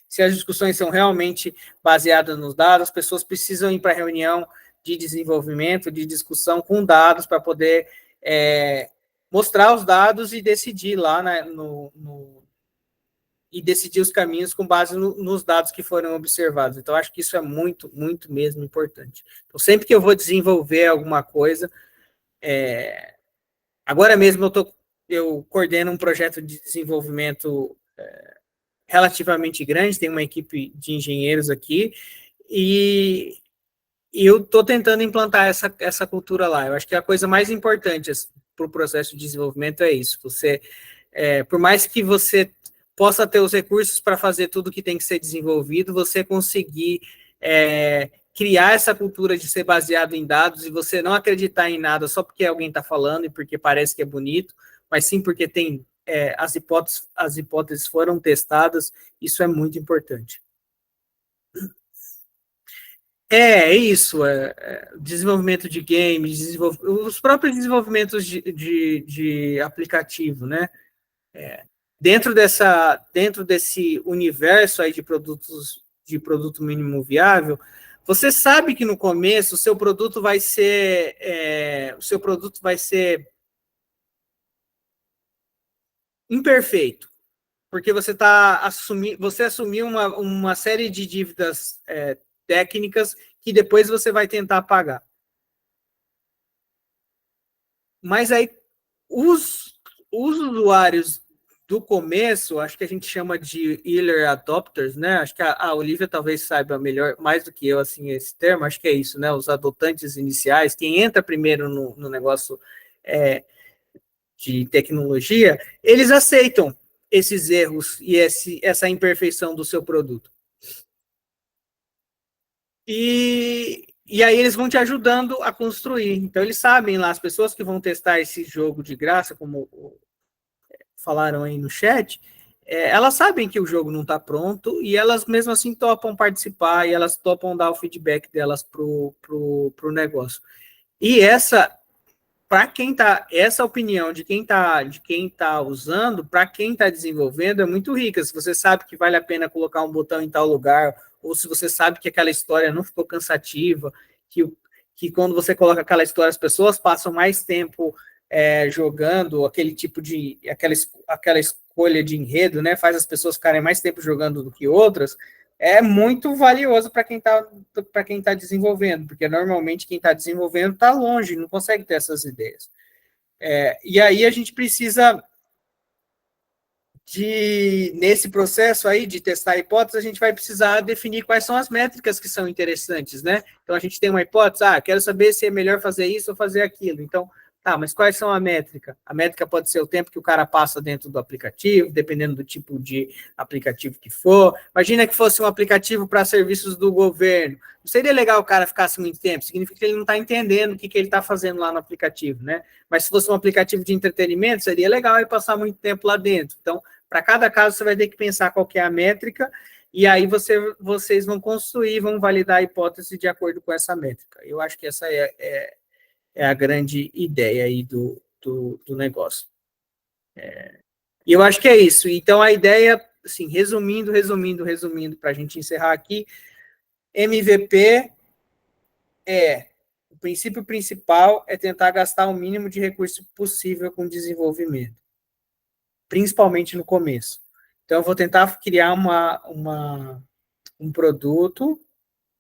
se as discussões são realmente baseadas nos dados, as pessoas precisam ir para a reunião de desenvolvimento, de discussão com dados, para poder mostrar os dados e decidir lá, né, e decidir os caminhos com base nos dados que foram observados. Então, acho que isso é muito, muito mesmo importante. Então, sempre que eu vou desenvolver alguma coisa, agora mesmo eu coordeno um projeto de desenvolvimento relativamente grande, tem uma equipe de engenheiros aqui, e eu estou tentando implantar essa cultura lá. Eu acho que a coisa mais importante para o processo de desenvolvimento é isso. Por mais que você possa ter os recursos para fazer tudo que tem que ser desenvolvido, você conseguir criar essa cultura de ser baseado em dados e você não acreditar em nada só porque alguém está falando e porque parece que é bonito, mas sim porque tem as hipóteses foram testadas, isso é muito importante. Isso, desenvolvimento de games, os próprios desenvolvimentos de aplicativo, né? Dentro desse universo aí de produto mínimo viável, você sabe que no começo o seu produto vai ser imperfeito, porque você assumiu uma série de dívidas técnicas que depois você vai tentar pagar. Mas aí os usuários do começo, acho que a gente chama de early adopters, né? Acho que a Olivia talvez saiba melhor, mais do que eu, assim, esse termo, acho que é isso, né? Os adotantes iniciais, quem entra primeiro no negócio de tecnologia, eles aceitam esses erros e essa imperfeição do seu produto. E aí eles vão te ajudando a construir. Então, eles sabem lá, as pessoas que vão testar esse jogo de graça, como falaram aí no chat, elas sabem que o jogo não está pronto e elas mesmo assim topam participar e elas topam dar o feedback delas pro negócio. E essa opinião de quem tá usando, para quem está desenvolvendo, é muito rica. Se você sabe que vale a pena colocar um botão em tal lugar, ou se você sabe que aquela história não ficou cansativa, que quando você coloca aquela história, as pessoas passam mais tempo jogando aquela escolha de enredo, né? Faz as pessoas ficarem mais tempo jogando do que outras, é muito valioso para quem tá desenvolvendo, porque normalmente quem está desenvolvendo está longe, não consegue ter essas ideias. E aí a gente precisa nesse processo aí de testar a hipótese, a gente vai precisar definir quais são as métricas que são interessantes, né? Então a gente tem uma hipótese, quero saber se é melhor fazer isso ou fazer aquilo. Então, mas quais são a métrica? A métrica pode ser o tempo que o cara passa dentro do aplicativo, dependendo do tipo de aplicativo que for. Imagina que fosse um aplicativo para serviços do governo. Não seria legal o cara ficasse muito tempo? Significa que ele não está entendendo o que ele está fazendo lá no aplicativo, né? Mas se fosse um aplicativo de entretenimento, seria legal ele passar muito tempo lá dentro. Então, para cada caso, você vai ter que pensar qual que é a métrica, e aí vocês vão construir, vão validar a hipótese de acordo com essa métrica. Eu acho que essa é a grande ideia aí do negócio. E eu acho que é isso. Então, a ideia, assim, resumindo, para a gente encerrar aqui, MVP o princípio principal é tentar gastar o mínimo de recurso possível com desenvolvimento, principalmente no começo. Então, eu vou tentar criar um produto,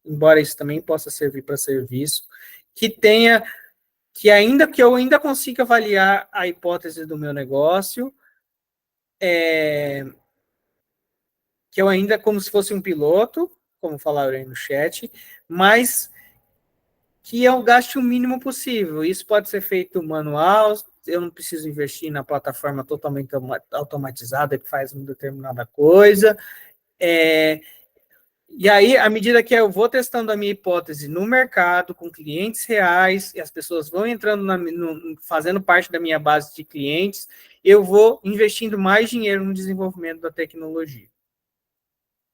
embora isso também possa servir para serviço, que eu ainda consiga avaliar a hipótese do meu negócio, que eu ainda, como se fosse um piloto, como falaram aí no chat, mas que eu gaste o mínimo possível. Isso pode ser feito manual, eu não preciso investir na plataforma totalmente automatizada que faz uma determinada coisa, E aí, à medida que eu vou testando a minha hipótese no mercado, com clientes reais, e as pessoas vão entrando, fazendo parte da minha base de clientes, eu vou investindo mais dinheiro no desenvolvimento da tecnologia.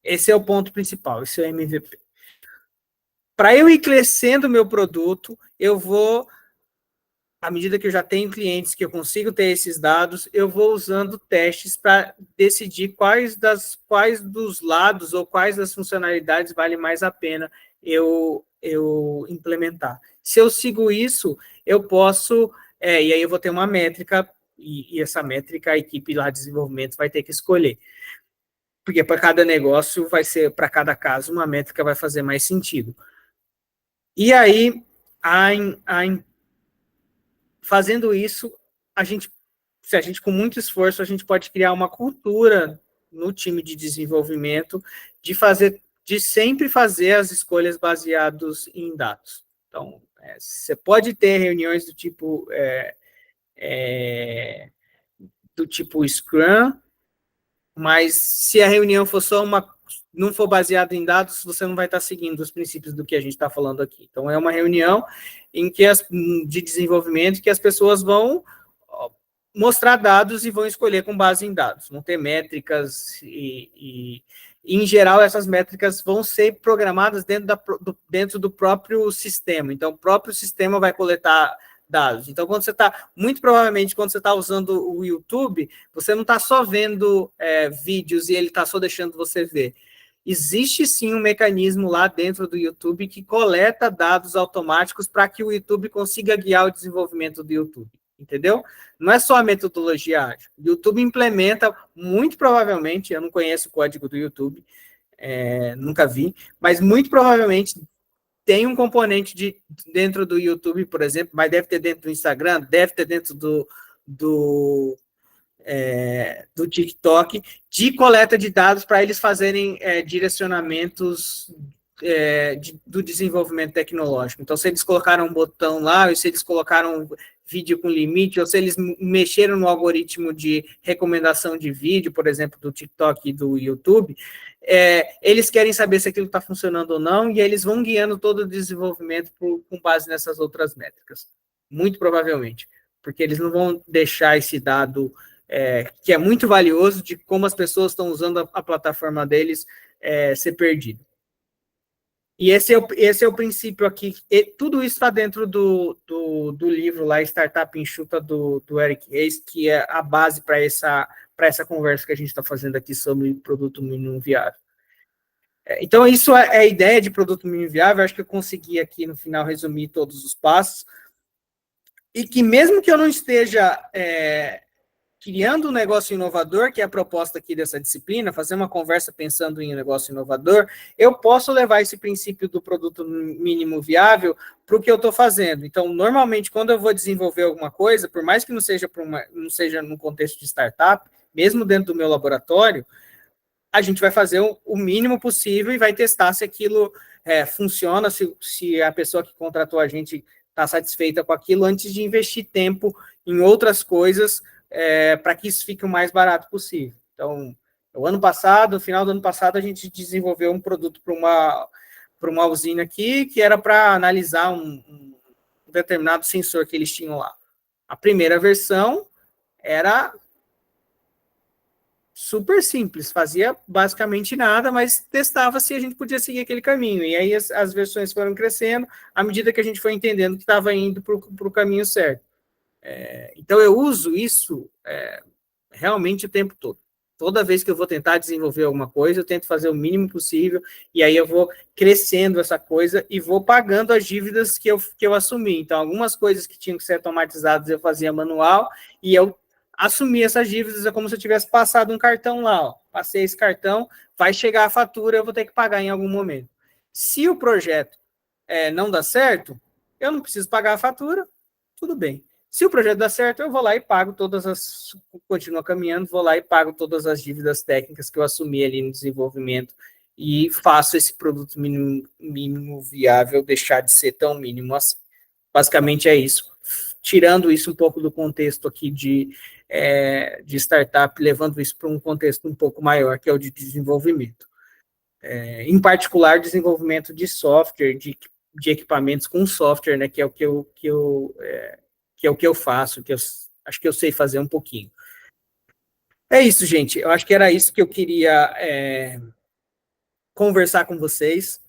Esse é o ponto principal, esse é o MVP. Para eu ir crescendo o meu produto, eu vou, à medida que eu já tenho clientes, que eu consigo ter esses dados, eu vou usando testes para decidir quais dos lados ou quais das funcionalidades vale mais a pena eu implementar. Se eu sigo isso, eu posso, e aí eu vou ter uma métrica, e essa métrica a equipe lá de desenvolvimento vai ter que escolher. Porque para cada negócio vai ser, para cada caso, uma métrica vai fazer mais sentido. E aí, fazendo isso, se a gente com muito esforço, a gente pode criar uma cultura no time de desenvolvimento de sempre fazer as escolhas baseadas em dados. Então, você pode ter reuniões do tipo Scrum, mas se a reunião for não for baseada em dados, você não vai estar seguindo os princípios do que a gente está falando aqui. Então, é uma reunião de desenvolvimento que as pessoas vão mostrar dados e vão escolher com base em dados. Vão ter métricas e em geral, essas métricas vão ser programadas dentro do próprio sistema. Então, o próprio sistema vai coletar dados. Então, muito provavelmente, quando você está usando o YouTube, você não está só vendo vídeos e ele está só deixando você ver. Existe sim um mecanismo lá dentro do YouTube que coleta dados automáticos para que o YouTube consiga guiar o desenvolvimento do YouTube, entendeu? Não é só a metodologia ágil. O YouTube implementa, muito provavelmente, eu não conheço o código do YouTube, nunca vi, mas muito provavelmente tem um componente dentro do YouTube, por exemplo, mas deve ter dentro do Instagram, deve ter dentro do TikTok, de coleta de dados para eles fazerem direcionamentos do desenvolvimento tecnológico. Então, se eles colocaram um botão lá, ou se eles colocaram vídeo com limite, ou se eles mexeram no algoritmo de recomendação de vídeo, por exemplo, do TikTok e do YouTube, eles querem saber se aquilo está funcionando ou não, e eles vão guiando todo o desenvolvimento com base nessas outras métricas. Muito provavelmente, porque eles não vão deixar esse dado que é muito valioso, de como as pessoas estão usando a plataforma deles, ser perdido. E esse é o princípio aqui. Tudo isso está dentro do livro lá, Startup Enxuta, do Eric Ries, que é a base para essa conversa que a gente está fazendo aqui sobre produto mínimo viável. Então, isso é a ideia de produto mínimo viável. Acho que eu consegui aqui, no final, resumir todos os passos. E que mesmo que eu não esteja criando um negócio inovador, que é a proposta aqui dessa disciplina, fazer uma conversa pensando em um negócio inovador, eu posso levar esse princípio do produto mínimo viável para o que eu estou fazendo. Então, normalmente, quando eu vou desenvolver alguma coisa, por mais que não seja no contexto de startup, mesmo dentro do meu laboratório, a gente vai fazer o mínimo possível e vai testar se aquilo funciona, se a pessoa que contratou a gente está satisfeita com aquilo, antes de investir tempo em outras coisas, para que isso fique o mais barato possível. Então, no final do ano passado, a gente desenvolveu um produto para uma usina aqui, que era para analisar um determinado sensor que eles tinham lá. A primeira versão era super simples, fazia basicamente nada, mas testava se a gente podia seguir aquele caminho. E aí as versões foram crescendo à medida que a gente foi entendendo que estava indo para o caminho certo. Então, eu uso isso realmente o tempo todo. Toda vez que eu vou tentar desenvolver alguma coisa, eu tento fazer o mínimo possível, e aí eu vou crescendo essa coisa e vou pagando as dívidas que eu assumi. Então, algumas coisas que tinham que ser automatizadas eu fazia manual, e eu assumi essas dívidas, é como se eu tivesse passado um cartão lá. Ó. Passei esse cartão, vai chegar a fatura, eu vou ter que pagar em algum momento. Se o projeto não dá certo, eu não preciso pagar a fatura, tudo bem. Se o projeto dá certo, eu vou lá e pago continuo caminhando, vou lá e pago todas as dívidas técnicas que eu assumi ali no desenvolvimento e faço esse produto mínimo viável deixar de ser tão mínimo assim. Basicamente é isso. Tirando isso um pouco do contexto aqui de startup, levando isso para um contexto um pouco maior, que é o de desenvolvimento. em particular, desenvolvimento de software, de equipamentos com software, né, que é o que eu faço, que eu acho que eu sei fazer um pouquinho. É isso, gente. Eu acho que era isso que eu queria conversar com vocês.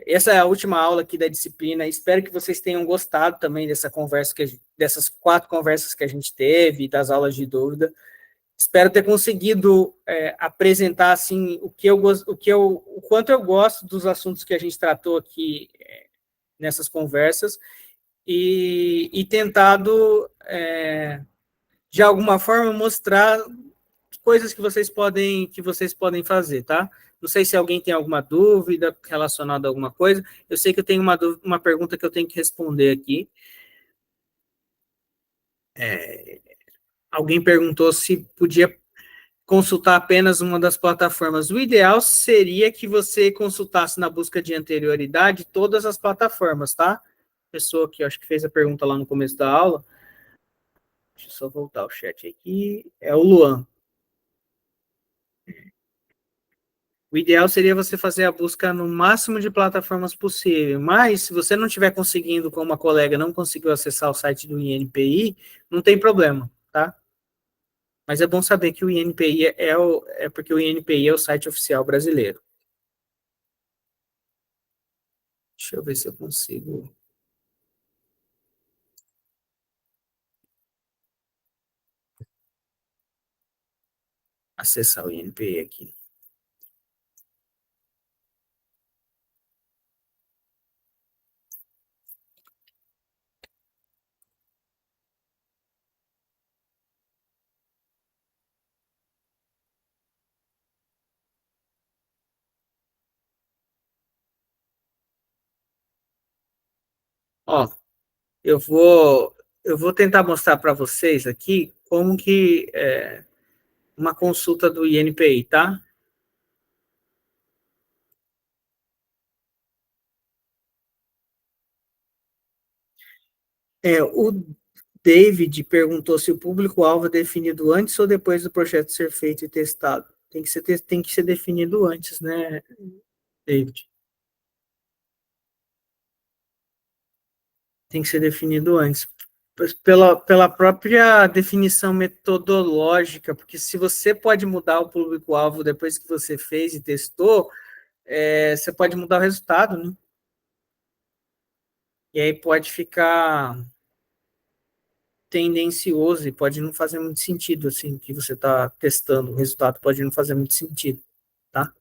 Essa é a última aula aqui da disciplina. Espero que vocês tenham gostado também dessa conversa, dessas 4 conversas que a gente teve, das aulas de dúvida. Espero ter conseguido apresentar assim o quanto eu gosto dos assuntos que a gente tratou aqui nessas conversas e tentado de alguma forma mostrar coisas que vocês podem fazer, tá? Não sei se alguém tem alguma dúvida relacionada a alguma coisa. Eu sei que eu tenho uma pergunta que eu tenho que responder aqui. Alguém perguntou se podia consultar apenas uma das plataformas. O ideal seria que você consultasse na busca de anterioridade todas as plataformas, tá? Pessoa que eu acho que fez a pergunta lá no começo da aula. Deixa eu só voltar o chat aqui. É o Luan. O ideal seria você fazer a busca no máximo de plataformas possível, mas se você não estiver conseguindo, como a colega não conseguiu acessar o site do INPI, não tem problema, tá? Mas é bom saber que o INPI é porque o INPI é o site oficial brasileiro. Deixa eu ver se eu consigo acessar o INPI aqui. Ó, eu vou tentar mostrar para vocês aqui como que uma consulta do INPI, tá? O David perguntou se o público-alvo é definido antes ou depois do projeto ser feito e testado. Tem que ser definido antes, né, David? Tem que ser definido antes. Pela própria definição metodológica, porque se você pode mudar o público-alvo depois que você fez e testou, você pode mudar o resultado, né? E aí pode ficar tendencioso e pode não fazer muito sentido, assim, que você está testando. O resultado pode não fazer muito sentido, tá?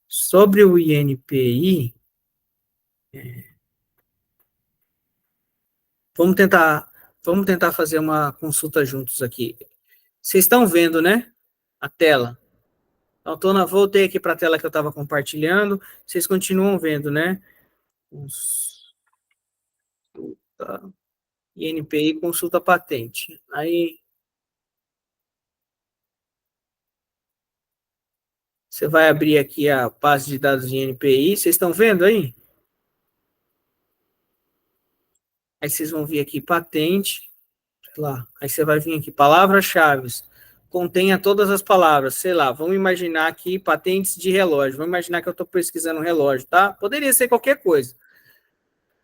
Sobre o INPI, vamos tentar fazer uma consulta juntos aqui. Vocês estão vendo, né? A tela. Então, voltei aqui para a tela que eu estava compartilhando. Vocês continuam vendo, né? Consulta, INPI, consulta patente. Aí, você vai abrir aqui a base de dados de INPI. Vocês estão vendo aí? Aí vocês vão vir aqui, patente. Lá. Aí você vai vir aqui, palavras-chave. Contenha todas as palavras. Sei lá, vamos imaginar aqui patentes de relógio. Vamos imaginar que eu estou pesquisando um relógio, tá? Poderia ser qualquer coisa.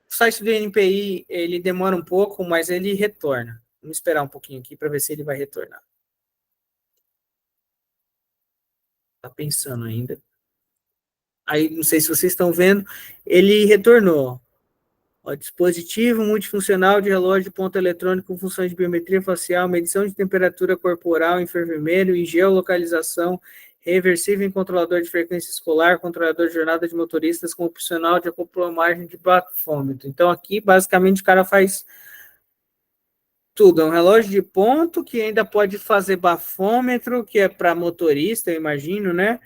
O site do INPI, ele demora um pouco, mas ele retorna. Vamos esperar um pouquinho aqui para ver se ele vai retornar. Tá pensando ainda. Aí, não sei se vocês estão vendo, ele retornou. Ó, dispositivo multifuncional de relógio de ponto eletrônico com funções de biometria facial, medição de temperatura corporal, enfermeiro e geolocalização, reversível em controlador de frequência escolar, controlador de jornada de motoristas com opcional de acoplagem de bafômetro. Então, aqui, basicamente, o cara faz tudo. É um relógio de ponto que ainda pode fazer bafômetro, que é para motorista, eu imagino, né?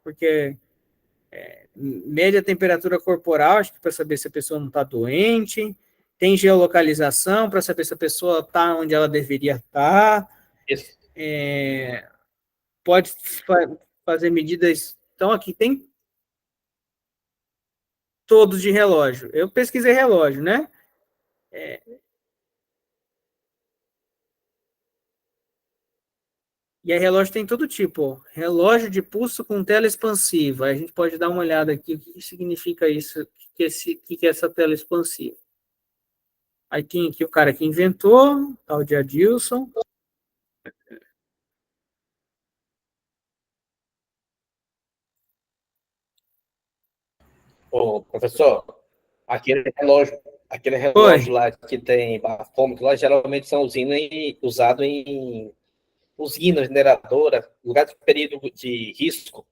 Porque média temperatura corporal, acho que para saber se a pessoa não está doente. Tem geolocalização para saber se a pessoa está onde ela deveria estar. Pode fazer medidas. Então, aqui tem todos de relógio. Eu pesquisei relógio, né? E aí relógio tem todo tipo, ó. Relógio de pulso com tela expansiva. A gente pode dar uma olhada aqui, o que significa isso, o que é essa tela expansiva. Aí tem aqui o cara que inventou, tal de Adilson. Ô, professor, aquele Oi. relógio lá que tem bafômetro lá, geralmente são usados em usina generadora, lugar de período de risco,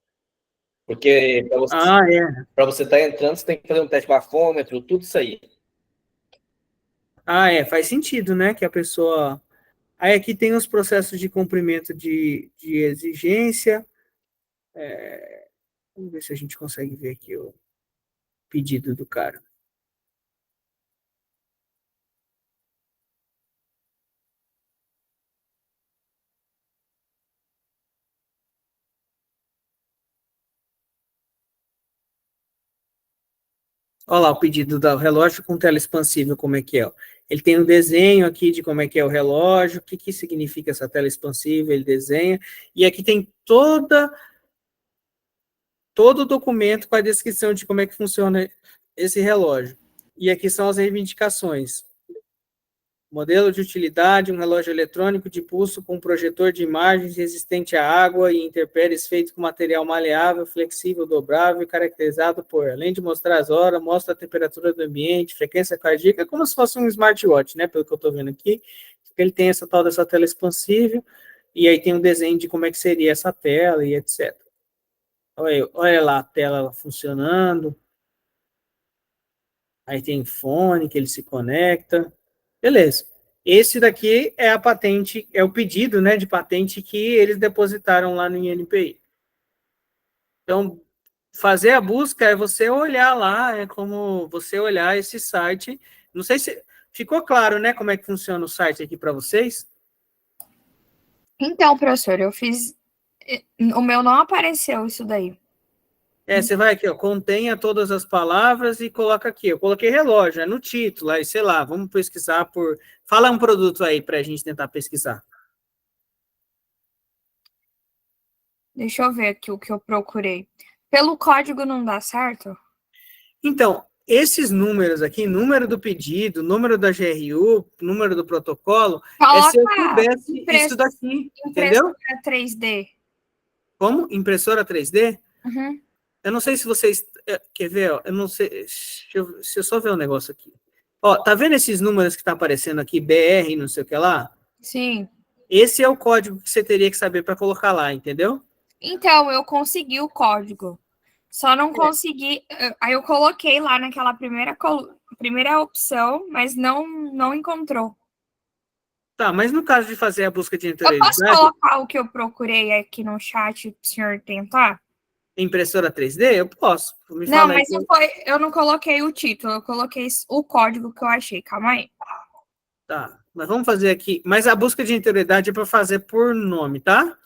porque Ah, é. para você estar entrando, você tem que fazer um teste de bafômetro, tudo isso aí. Ah, é. Faz sentido, né? Que a pessoa. Aí aqui tem os processos de cumprimento de exigência. Vamos ver se a gente consegue ver aqui o pedido do cara. Olha lá o pedido do relógio com tela expansível, como é que é. Ó. Ele tem um desenho aqui de como é que é o relógio, o que, que significa essa tela expansível, ele desenha. E aqui tem todo o documento com a descrição de como é que funciona esse relógio. E aqui são as reivindicações. Modelo de utilidade, um relógio eletrônico de pulso com projetor de imagens resistente à água e intempéries feito com material maleável, flexível, dobrável e caracterizado por, além de mostrar as horas, mostra a temperatura do ambiente, frequência cardíaca, como se fosse um smartwatch, né, pelo que eu estou vendo aqui. Ele tem essa tal dessa tela expansível, e aí tem um desenho de como é que seria essa tela e etc. Olha lá a tela funcionando, aí tem fone que ele se conecta. Beleza. Esse daqui é a patente, é o pedido, né, de patente que eles depositaram lá no INPI. Então, fazer a busca é você olhar lá, é como você olhar esse site. Não sei se ficou claro, né, como é que funciona o site aqui para vocês. Então, professor, eu fiz. O meu não apareceu isso daí. Você vai aqui, ó, contenha todas as palavras e coloca aqui. Eu coloquei relógio, é no título, aí sei lá, vamos pesquisar por. Fala um produto aí para a gente tentar pesquisar. Deixa eu ver aqui o que eu procurei. Pelo código não dá certo? Então, esses números aqui, número do pedido, número da GRU, número do protocolo, é se eu Coloca soubesse isso daqui, entendeu? impressora 3D. Como? Impressora 3D? Uhum. Eu não sei se vocês. Quer ver? Ó, eu não sei. Se eu só ver um negócio aqui. Ó, tá vendo esses números que tá aparecendo aqui, BR, não sei o que lá? Sim. Esse é o código que você teria que saber para colocar lá, entendeu? Então, eu consegui o código. Só não consegui. Aí eu coloquei lá naquela primeira opção, mas não encontrou. Tá, mas no caso de fazer a busca de Eu posso anterioridade, colocar o que eu procurei aqui no chat para o senhor tentar? impressora 3D, eu posso. Me Não, fala aí. mas não foi, eu não coloquei o título, eu coloquei o código que eu achei. Calma aí. Tá, mas vamos fazer aqui. Mas a busca de anterioridade é para fazer por nome, tá?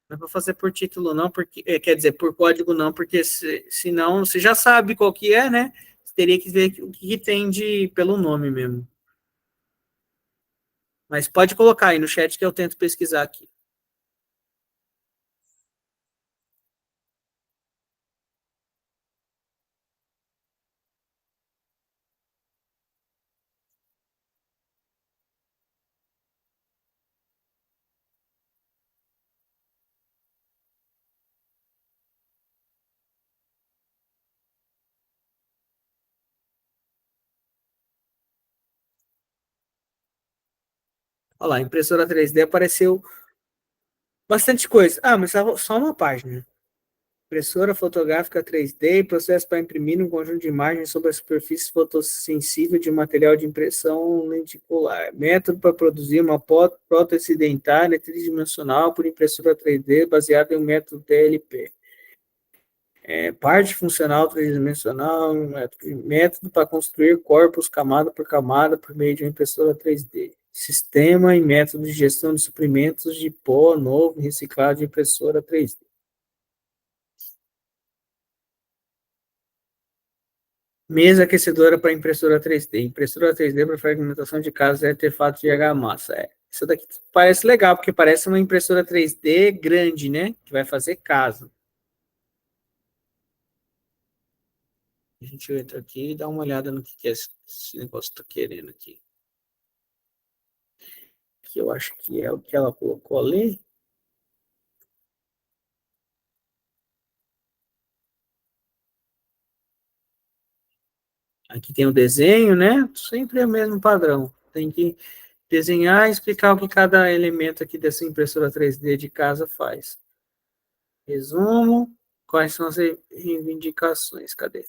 Não é para fazer por título, não, porque quer dizer, por código, não, porque senão você já sabe qual que é, né? Você teria que ver o que tem pelo nome mesmo. Mas pode colocar aí no chat que eu tento pesquisar aqui. Olha lá, impressora 3D apareceu bastante coisa. Ah, mas só uma página. Impressora fotográfica 3D, processo para imprimir um conjunto de imagens sobre a superfície fotossensível de material de impressão lenticular. Método para produzir uma prótese dentária tridimensional por impressora 3D baseada em um método TLP. Parte funcional tridimensional, método para construir corpos camada por camada por meio de uma impressora 3D. Sistema e método de gestão de suprimentos de pó novo reciclado de impressora 3D. Mesa aquecedora para impressora 3D. Impressora 3D para fragmentação de casas e artefatos de argamassa. Isso daqui parece legal, porque parece uma impressora 3D grande, né? Que vai fazer casa. A gente entra aqui e dá uma olhada no que esse negócio está querendo aqui. Que eu acho que é o que ela colocou ali. Aqui tem o desenho, né? Sempre é o mesmo padrão. Tem que desenhar e explicar o que cada elemento aqui dessa impressora 3D de casa faz. Resumo. Quais são as reivindicações? Cadê?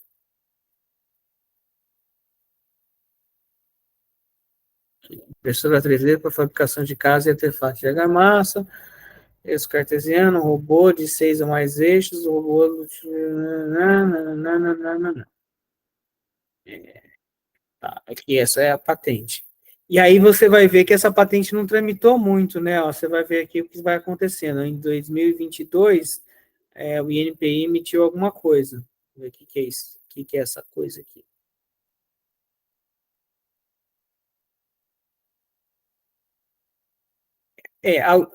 Impressora 3D para fabricação de casa e artefatos de argamassa. Eixo cartesiano, robô de 6 ou mais eixos, robô de... Tá, aqui essa é a patente. E aí você vai ver que essa patente não tramitou muito, né? Ó, você vai ver aqui o que vai acontecendo. Em 2022, o INPI emitiu alguma coisa. Vamos ver o que é isso. O que é essa coisa aqui?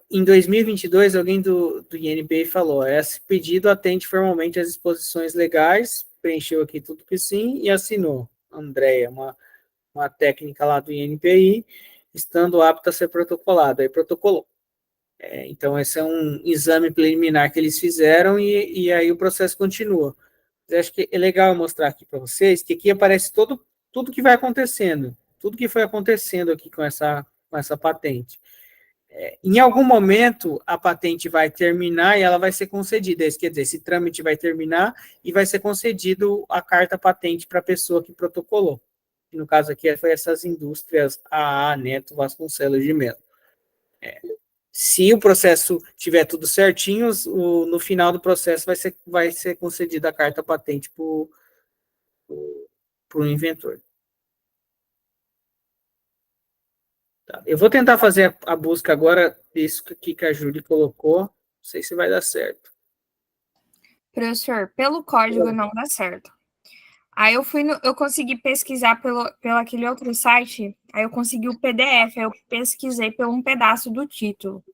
Em 2022, alguém do INPI falou, esse pedido atende formalmente às disposições legais, preencheu aqui tudo que sim e assinou. Andréia, uma técnica lá do INPI, estando apta a ser protocolado. Aí protocolou. Então, esse é um exame preliminar que eles fizeram e aí o processo continua. Eu acho que é legal mostrar aqui para vocês que aqui aparece tudo que vai acontecendo, tudo que foi acontecendo aqui com essa patente. Em algum momento, a patente vai terminar e ela vai ser concedida. Isso quer dizer, esse trâmite vai terminar e vai ser concedido a carta patente para a pessoa que protocolou. No caso aqui, foi essas indústrias AA, Neto, Vasconcelos de Mello. Se o processo tiver tudo certinho, no final do processo vai ser concedida a carta patente para o inventor. Tá. Eu vou tentar fazer a busca agora, isso que a Júlia colocou. Não sei se vai dar certo. Professor, pelo código não dá certo. Aí eu consegui pesquisar pelo aquele outro site, aí eu consegui o PDF, aí eu pesquisei por um pedaço do título.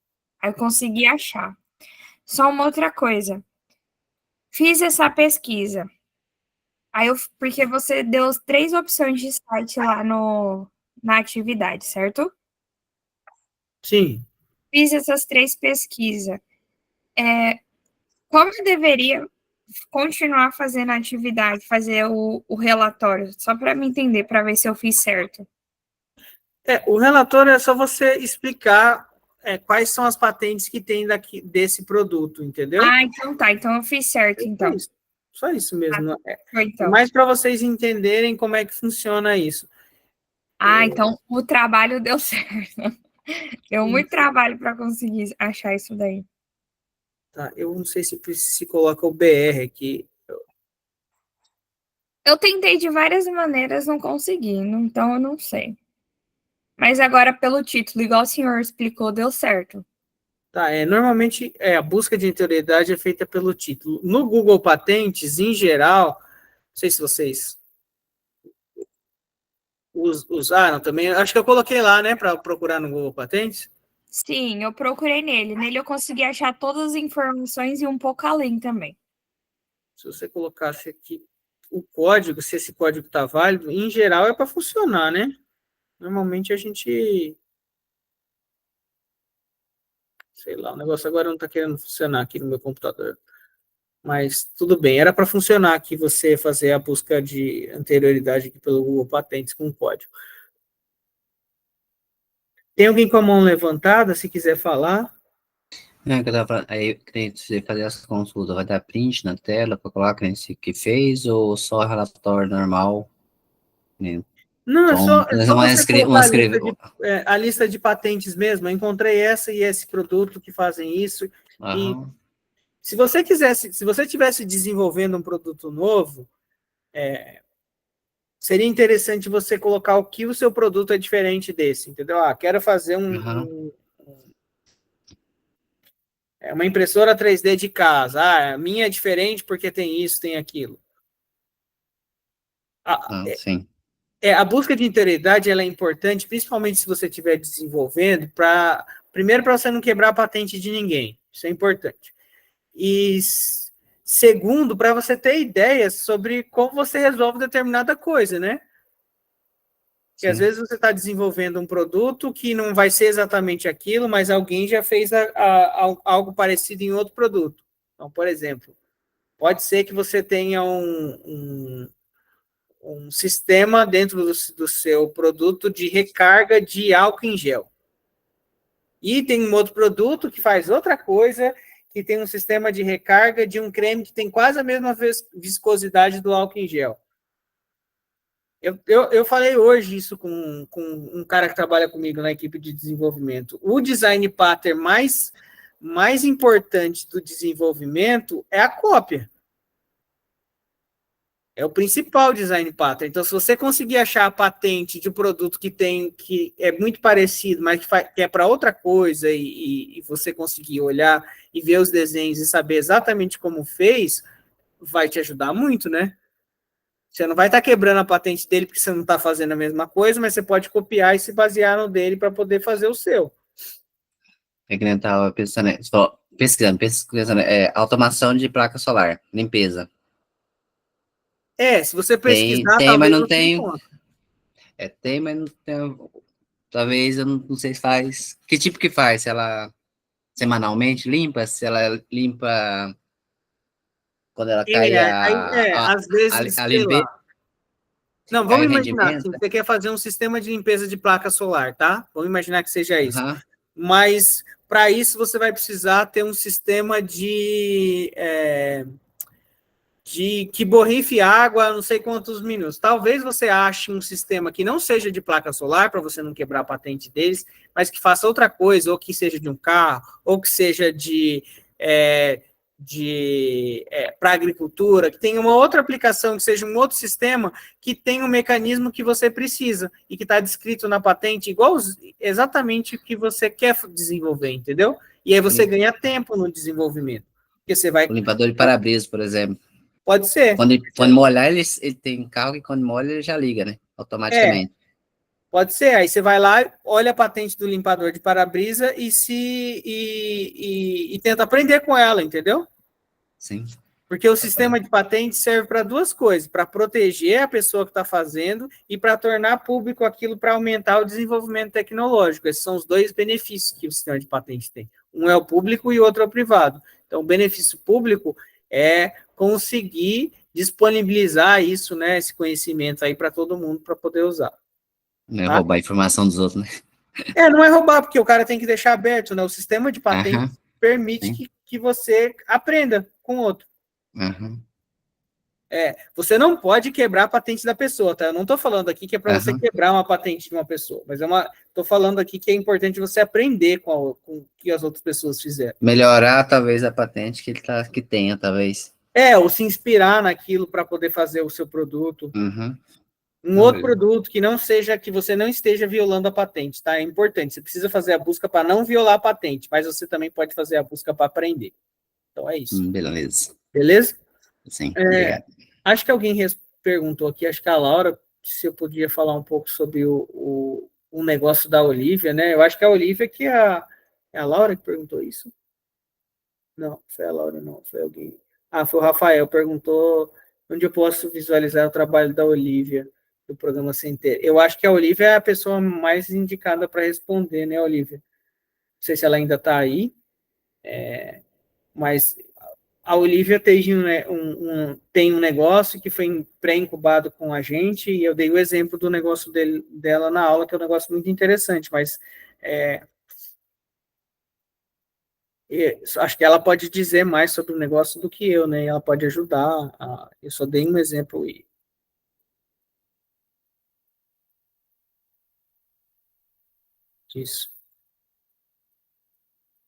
Aí eu consegui achar. Só uma outra coisa. Fiz essa pesquisa. Porque você deu 3 opções de site lá na atividade, certo? Sim. Fiz essas 3 pesquisas. Como eu deveria continuar fazendo a atividade, fazer o relatório, só para me entender, para ver se eu fiz certo? O relatório é só você explicar quais são as patentes que tem desse produto, entendeu? Ah, então tá. Então eu fiz certo, então. Só isso mesmo. Então. Mais para vocês entenderem como é que funciona isso. Então o trabalho deu certo. Deu muito trabalho para conseguir achar isso daí. Tá, eu não sei se coloca o BR aqui. Eu tentei de várias maneiras, não consegui, então eu não sei. Mas agora, pelo título, igual o senhor explicou, deu certo. Tá, normalmente a busca de anterioridade é feita pelo título. No Google Patentes, em geral, não sei se vocês usaram também, acho que eu coloquei lá, né, para procurar no Google Patentes. Sim, eu procurei nele. Nele eu consegui achar todas as informações e um pouco além também. Se você colocasse aqui o código, se esse código está válido, em geral é para funcionar, né? Normalmente a gente... Sei lá, o negócio agora não está querendo funcionar aqui no meu computador. Mas tudo bem, era para funcionar aqui você fazer a busca de anterioridade aqui pelo Google Patentes com código. Tem alguém com a mão levantada, se quiser falar? Aí, cliente, você fazer essa consulta, vai dar print na tela para colocar que fez ou só relatório normal? Né? Não, é só você colocar a lista de patentes mesmo. Eu encontrei essa e esse produto que fazem isso. E se você estivesse desenvolvendo um produto novo, seria interessante você colocar o que o seu produto é diferente desse, entendeu? Quero fazer uma impressora 3D de casa. A minha é diferente porque tem isso, tem aquilo. Sim. A busca de interioridade ela é importante, principalmente se você estiver desenvolvendo, primeiro, para você não quebrar a patente de ninguém. Isso é importante. E segundo, para você ter ideias sobre como você resolve determinada coisa, né? Porque às vezes você está desenvolvendo um produto que não vai ser exatamente aquilo, mas alguém já fez algo parecido em outro produto. Então, por exemplo, pode ser que você tenha um sistema dentro do seu produto de recarga de álcool em gel. E tem um outro produto que faz outra coisa, que tem um sistema de recarga de um creme que tem quase a mesma viscosidade do álcool em gel. Eu falei hoje isso com um cara que trabalha comigo na equipe de desenvolvimento. O design pattern mais importante do desenvolvimento é a cópia. É o principal design pattern. Então, se você conseguir achar a patente de um produto que é muito parecido, mas que é para outra coisa, e você conseguir olhar e ver os desenhos e saber exatamente como fez, vai te ajudar muito, né? Você não vai estar quebrando a patente dele porque você não está fazendo a mesma coisa, mas você pode copiar e se basear no dele para poder fazer o seu. É que nem eu tava pensando, só pesquisando, automação de placa solar, limpeza. Se você pesquisar, Tem, mas talvez não você tem. encontre. Tem, mas não tem. Talvez, eu não sei se faz. Que tipo que faz? Se ela semanalmente limpa? Se ela limpa quando ela cai Às vezes, a sei lá. limpeza, Não, cai vamos o imaginar, rendimento? assim, você quer fazer um sistema de limpeza de placa solar, tá? Vamos imaginar que seja isso. Uhum. Mas, para isso, você vai precisar ter um sistema que borrife água a não sei quantos minutos. Talvez você ache um sistema que não seja de placa solar, para você não quebrar a patente deles, mas que faça outra coisa, ou que seja de um carro, ou que seja para agricultura, que tenha uma outra aplicação, que seja um outro sistema, que tenha um mecanismo que você precisa, e que está descrito na patente, exatamente o que você quer desenvolver, entendeu? E aí você ganha tempo no desenvolvimento. Porque você vai... O limpador de para-brisa, por exemplo. Pode ser. Quando molhar, ele tem carro que quando molha ele já liga, né? Automaticamente. Pode ser. Aí você vai lá, olha a patente do limpador de para-brisa e tenta aprender com ela, entendeu? Sim. Porque o sistema de patente serve para duas coisas: para proteger a pessoa que está fazendo e para tornar público aquilo para aumentar o desenvolvimento tecnológico. Esses são os dois benefícios que o sistema de patente tem. Um é o público e o outro é o privado. Então, o benefício público é conseguir disponibilizar isso, né, esse conhecimento aí para todo mundo para poder usar. Não é roubar a informação dos outros, né? Não é roubar, porque o cara tem que deixar aberto, né? O sistema de patente permite que você aprenda com o outro. Você não pode quebrar a patente da pessoa, tá? Eu não estou falando aqui que é para você quebrar uma patente de uma pessoa, mas estou falando aqui que é importante você aprender com o que as outras pessoas fizeram. Melhorar, talvez, a patente que tenha, talvez. Ou se inspirar naquilo para poder fazer o seu produto. Um outro produto que não seja, que você não esteja violando a patente, tá? É importante. Você precisa fazer a busca para não violar a patente, mas você também pode fazer a busca para aprender. Então é isso. Beleza. Beleza? Sim, obrigado. Acho que alguém perguntou aqui, acho que a Laura, se eu podia falar um pouco sobre o negócio da Olivia, né? Eu acho que a Olivia que é a Laura que perguntou isso? Não, foi a Laura, não, foi alguém. Foi o Rafael, perguntou onde eu posso visualizar o trabalho da Olivia, do programa Centeio. Eu acho que a Olivia é a pessoa mais indicada para responder, né, Olivia? Não sei se ela ainda está aí, mas a Olivia tem um negócio que foi pré-incubado com a gente, e eu dei o exemplo do negócio dela na aula, que é um negócio muito interessante, mas acho que ela pode dizer mais sobre o negócio do que eu, né? Ela pode ajudar. Eu só dei um exemplo disso.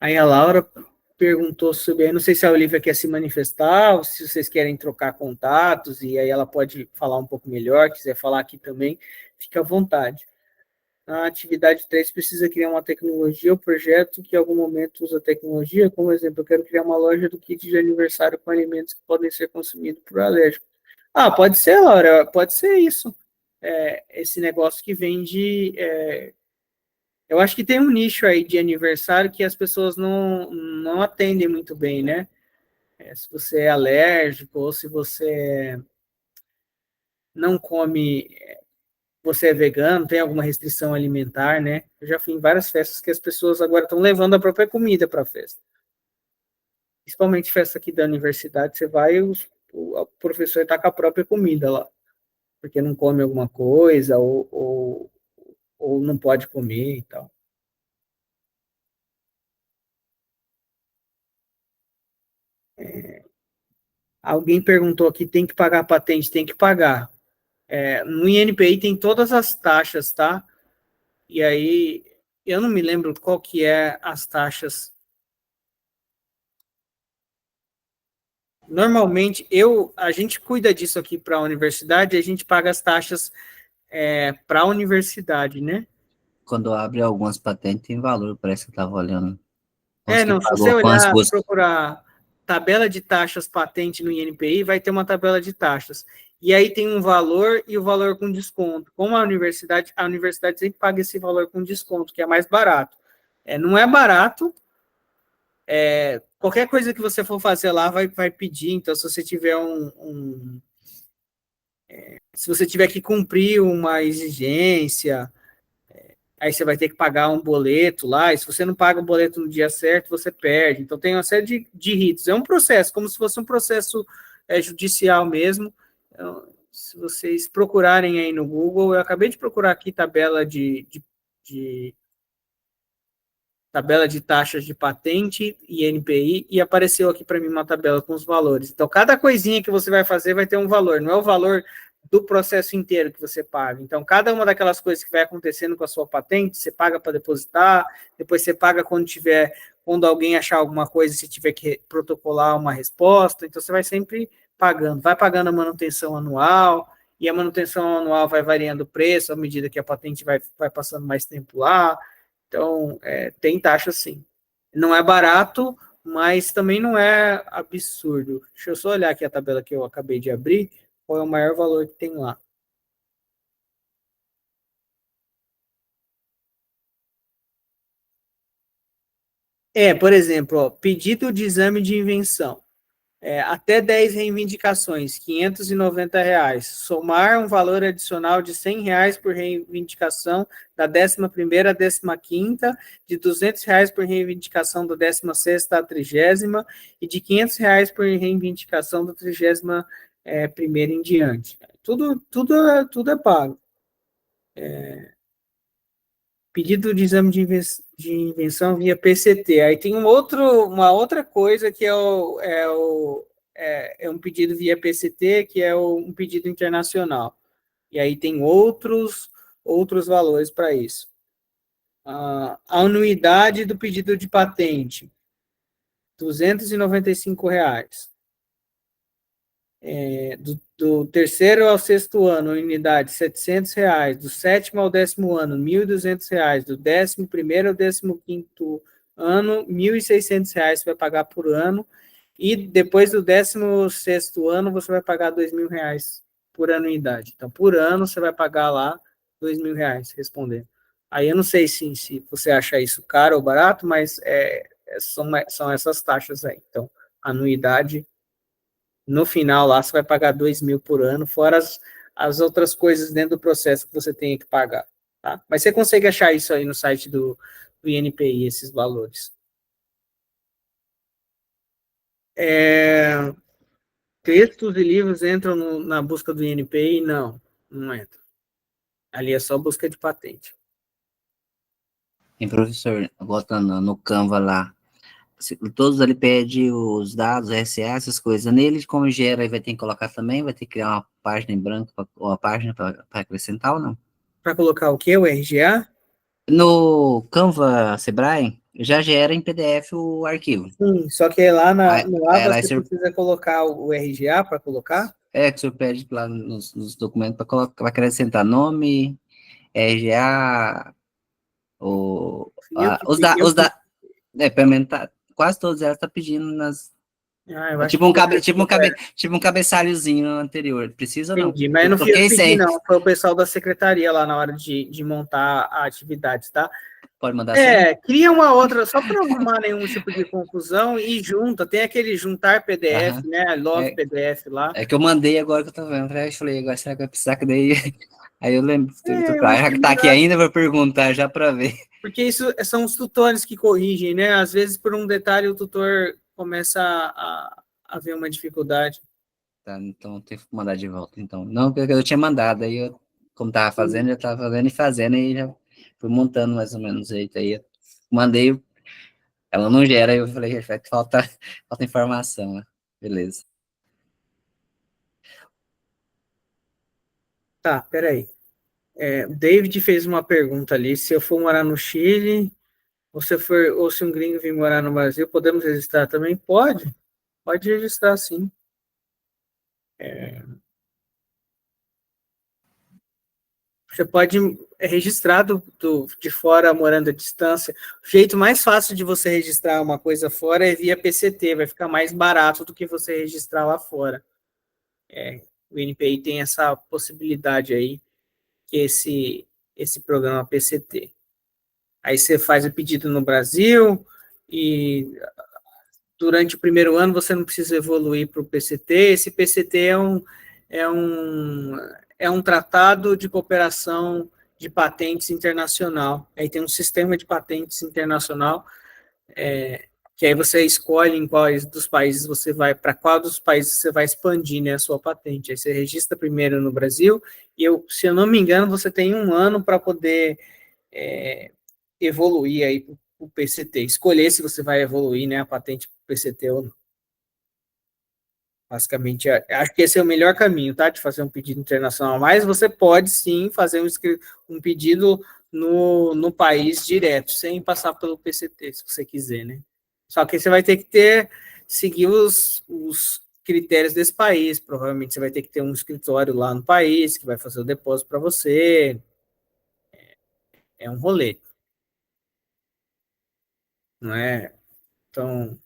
Aí a Laura perguntou sobre, eu não sei se a Olivia quer se manifestar, ou se vocês querem trocar contatos, e aí ela pode falar um pouco melhor, quiser falar aqui também, fica à vontade. A atividade 3 precisa criar uma tecnologia ou projeto que em algum momento usa tecnologia, como exemplo, eu quero criar uma loja do kit de aniversário com alimentos que podem ser consumidos por alérgico. Pode ser, Laura, pode ser isso. esse negócio que vende. Eu acho que tem um nicho aí de aniversário que as pessoas não atendem muito bem, né? Se você é alérgico ou se você não come, você é vegano, tem alguma restrição alimentar, né? Eu já fui em várias festas que as pessoas agora estão levando a própria comida para a festa. Principalmente festa aqui da universidade, você vai e o professor está com a própria comida lá, porque não come alguma coisa ou não pode comer e tal. Alguém perguntou aqui, tem que pagar a patente? Tem que pagar. No INPI tem todas as taxas, tá? E aí, eu não me lembro qual que é as taxas. Normalmente, a gente cuida disso aqui para a universidade, a gente paga as taxas para a universidade, né? Quando abre algumas patentes, tem valor, parece que eu estava olhando. Não, se você Pagou quantos olhar, custos? procurar tabela de taxas patente no INPI, vai ter uma tabela de taxas. E aí tem um valor e o valor com desconto. Como a universidade sempre paga esse valor com desconto, que é mais barato. Não é barato, qualquer coisa que você for fazer lá vai pedir, então se você tiver se você tiver que cumprir uma exigência, aí você vai ter que pagar um boleto lá, e se você não paga o boleto no dia certo, você perde. Então tem uma série de ritos. É um processo, como se fosse um processo judicial mesmo. Então, se vocês procurarem aí no Google, eu acabei de procurar aqui tabela de taxas de patente e NPI, e apareceu aqui para mim uma tabela com os valores. Então, cada coisinha que você vai fazer vai ter um valor, não é o valor do processo inteiro que você paga. Então, cada uma daquelas coisas que vai acontecendo com a sua patente, você paga para depositar, depois você paga quando alguém achar alguma coisa, se tiver que protocolar uma resposta, então você vai sempre pagando, vai pagando a manutenção anual, e a manutenção anual vai variando o preço à medida que a patente vai passando mais tempo lá. Então, tem taxa sim. Não é barato, mas também não é absurdo. Deixa eu só olhar aqui a tabela que eu acabei de abrir, qual é o maior valor que tem lá. Por exemplo, ó, pedido de exame de invenção. Até 10 reivindicações, R$ 590. Somar um valor adicional de R$ 100 por reivindicação da 11ª à 15ª, de R$ 200 por reivindicação da 16ª à 30ª e de R$ 500 por reivindicação da 31ª em diante. Tudo é pago. Pedido de exame de invenção via PCT. Aí tem uma outra coisa que é um pedido via PCT, que é um pedido internacional. E aí tem outros valores para isso. A anuidade do pedido de patente, R$ 295. Do terceiro ao sexto ano, unidade, R$ 700. Do sétimo ao 10º ano, R$ 1.200. Do 11º ao 15º ano, R$ 1.600 você vai pagar por ano. E depois do 16º ano, você vai pagar R$ 2.000 por anuidade. Então, por ano, você vai pagar lá R$ 2.000, respondendo. Aí eu não sei se você acha isso caro ou barato, mas são essas taxas aí. Então, anuidade, no final lá você vai pagar 2.000 por ano, fora as outras coisas dentro do processo que você tem que pagar. Tá? Mas você consegue achar isso aí no site do INPI, esses valores. Textos e livros entram na busca do INPI? Não entram. Ali é só busca de patente. Tem professor, botando no Canva lá, todos ali pedem os dados, RSA, essas coisas. Nele, como gera, aí vai ter que colocar também, vai ter que criar uma página em branco, ou uma página para acrescentar ou não? Para colocar o quê? O RGA? No Canva Sebrae, já gera em PDF o arquivo. Sim, só que lá lá você precisa colocar o RGA para colocar? Que o senhor pede lá nos documentos para acrescentar nome, RGA, os dados, quase todos elas estão pedindo Eu É acho tipo que um, você... tipo um cabeçalhozinho anterior. Precisa não? Entendi, mas eu Eu não fui eu que troquei pedi, sem. não. Foi o pessoal da secretaria lá na hora de montar a atividade, tá? Pode mandar sem? Cria uma outra, só para não arrumar nenhum tipo de confusão e junta. Tem aquele juntar PDF, Aham. né? Love É, PDF lá. é que eu mandei agora que eu tô vendo. Aí eu falei, agora será que vai precisar que daí. Aí eu lembro, teve que Eu trocar. acho Já que é que tá aqui melhor, ainda, vou perguntar já para ver. porque isso são os tutores que corrigem, né? Às vezes, por um detalhe, o tutor começa a ver uma dificuldade. Tá, então tem que mandar de volta. Então, não, porque eu tinha mandado, aí eu, como tava fazendo, eu tava fazendo e fazendo, aí já fui montando mais ou menos o jeito. Aí eu mandei, ela não gera, aí eu falei, vai que falta informação, né? Beleza. Tá, peraí. O David fez uma pergunta ali. Se eu for morar no Chile, ou se um gringo vir morar no Brasil, podemos registrar também? Pode registrar, sim. Você pode registrar de fora, morando à distância. O jeito mais fácil de você registrar uma coisa fora é via PCT, vai ficar mais barato do que você registrar lá fora. O NPI tem essa possibilidade aí, que esse programa PCT. Aí você faz o pedido no Brasil e durante o primeiro ano você não precisa evoluir para o PCT. Esse PCT é um, é um tratado de cooperação de patentes internacional. Aí tem um sistema de patentes internacional, que aí você escolhe em quais dos países você vai, para qual dos países você vai expandir, né, a sua patente. Aí você registra primeiro no Brasil, e se eu não me engano, você tem um ano para poder evoluir aí para o PCT, escolher se você vai evoluir, né, a patente para o PCT ou não. Basicamente, acho que esse é o melhor caminho, tá? De fazer um pedido internacional. Mas você pode sim fazer um pedido no país direto, sem passar pelo PCT, se você quiser, né? Só que você vai ter que seguir os critérios desse país. Provavelmente você vai ter que ter um escritório lá no país que vai fazer o depósito para você. É um rolê, não é? Então,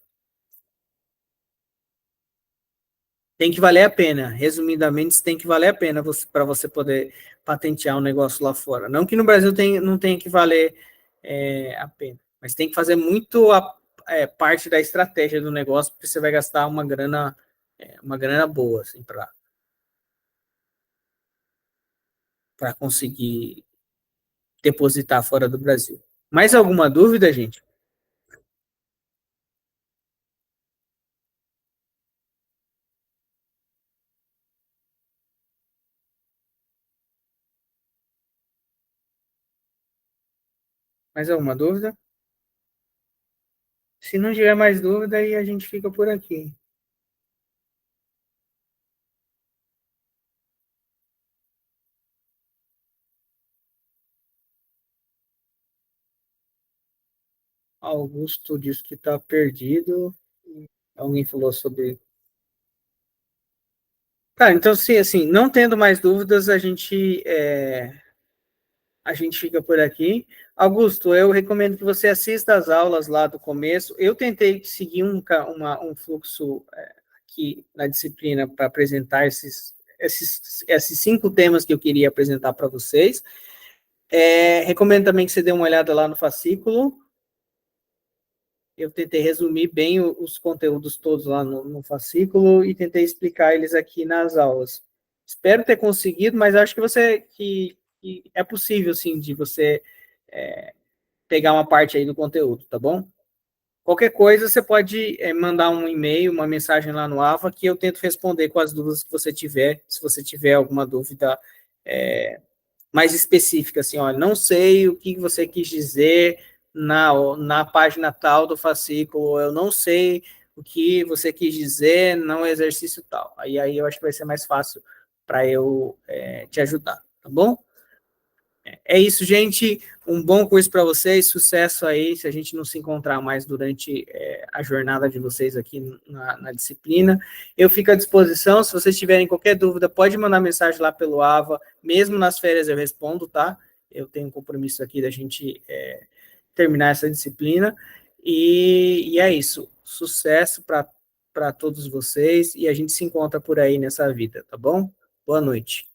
tem que valer a pena. Resumidamente, tem que valer a pena para você poder patentear um negócio lá fora. Não que no Brasil não tenha que valer a pena, mas tem que fazer muito parte da estratégia do negócio, porque você vai gastar uma grana boa assim, para conseguir depositar fora do Brasil. Mais alguma dúvida, gente? Mais alguma dúvida? Se não tiver mais dúvida, aí a gente fica por aqui. Augusto disse que está perdido. Alguém falou sobre. Tá, então, sim, assim, não tendo mais dúvidas, a gente fica por aqui. Augusto, eu recomendo que você assista às aulas lá do começo. Eu tentei seguir um fluxo aqui na disciplina para apresentar esses 5 temas que eu queria apresentar para vocês. Recomendo também que você dê uma olhada lá no fascículo. Eu tentei resumir bem os conteúdos todos lá no fascículo e tentei explicar eles aqui nas aulas. Espero ter conseguido, mas acho que é possível, sim, de você pegar uma parte aí do conteúdo, tá bom? Qualquer coisa, você pode mandar um e-mail, uma mensagem lá no AVA, que eu tento responder com as dúvidas que você tiver, se você tiver alguma dúvida mais específica, assim, ó, não sei o que você quis dizer na página tal do fascículo, eu não sei o que você quis dizer no exercício tal. Aí eu acho que vai ser mais fácil para eu te ajudar, tá bom? É isso, gente. Um bom curso para vocês, sucesso aí. Se a gente não se encontrar mais durante a jornada de vocês aqui na disciplina, eu fico à disposição. Se vocês tiverem qualquer dúvida, pode mandar mensagem lá pelo AVA. Mesmo nas férias eu respondo, tá? Eu tenho um compromisso aqui da gente terminar essa disciplina. E é isso. Sucesso para para todos vocês e a gente se encontra por aí nessa vida, tá bom? Boa noite.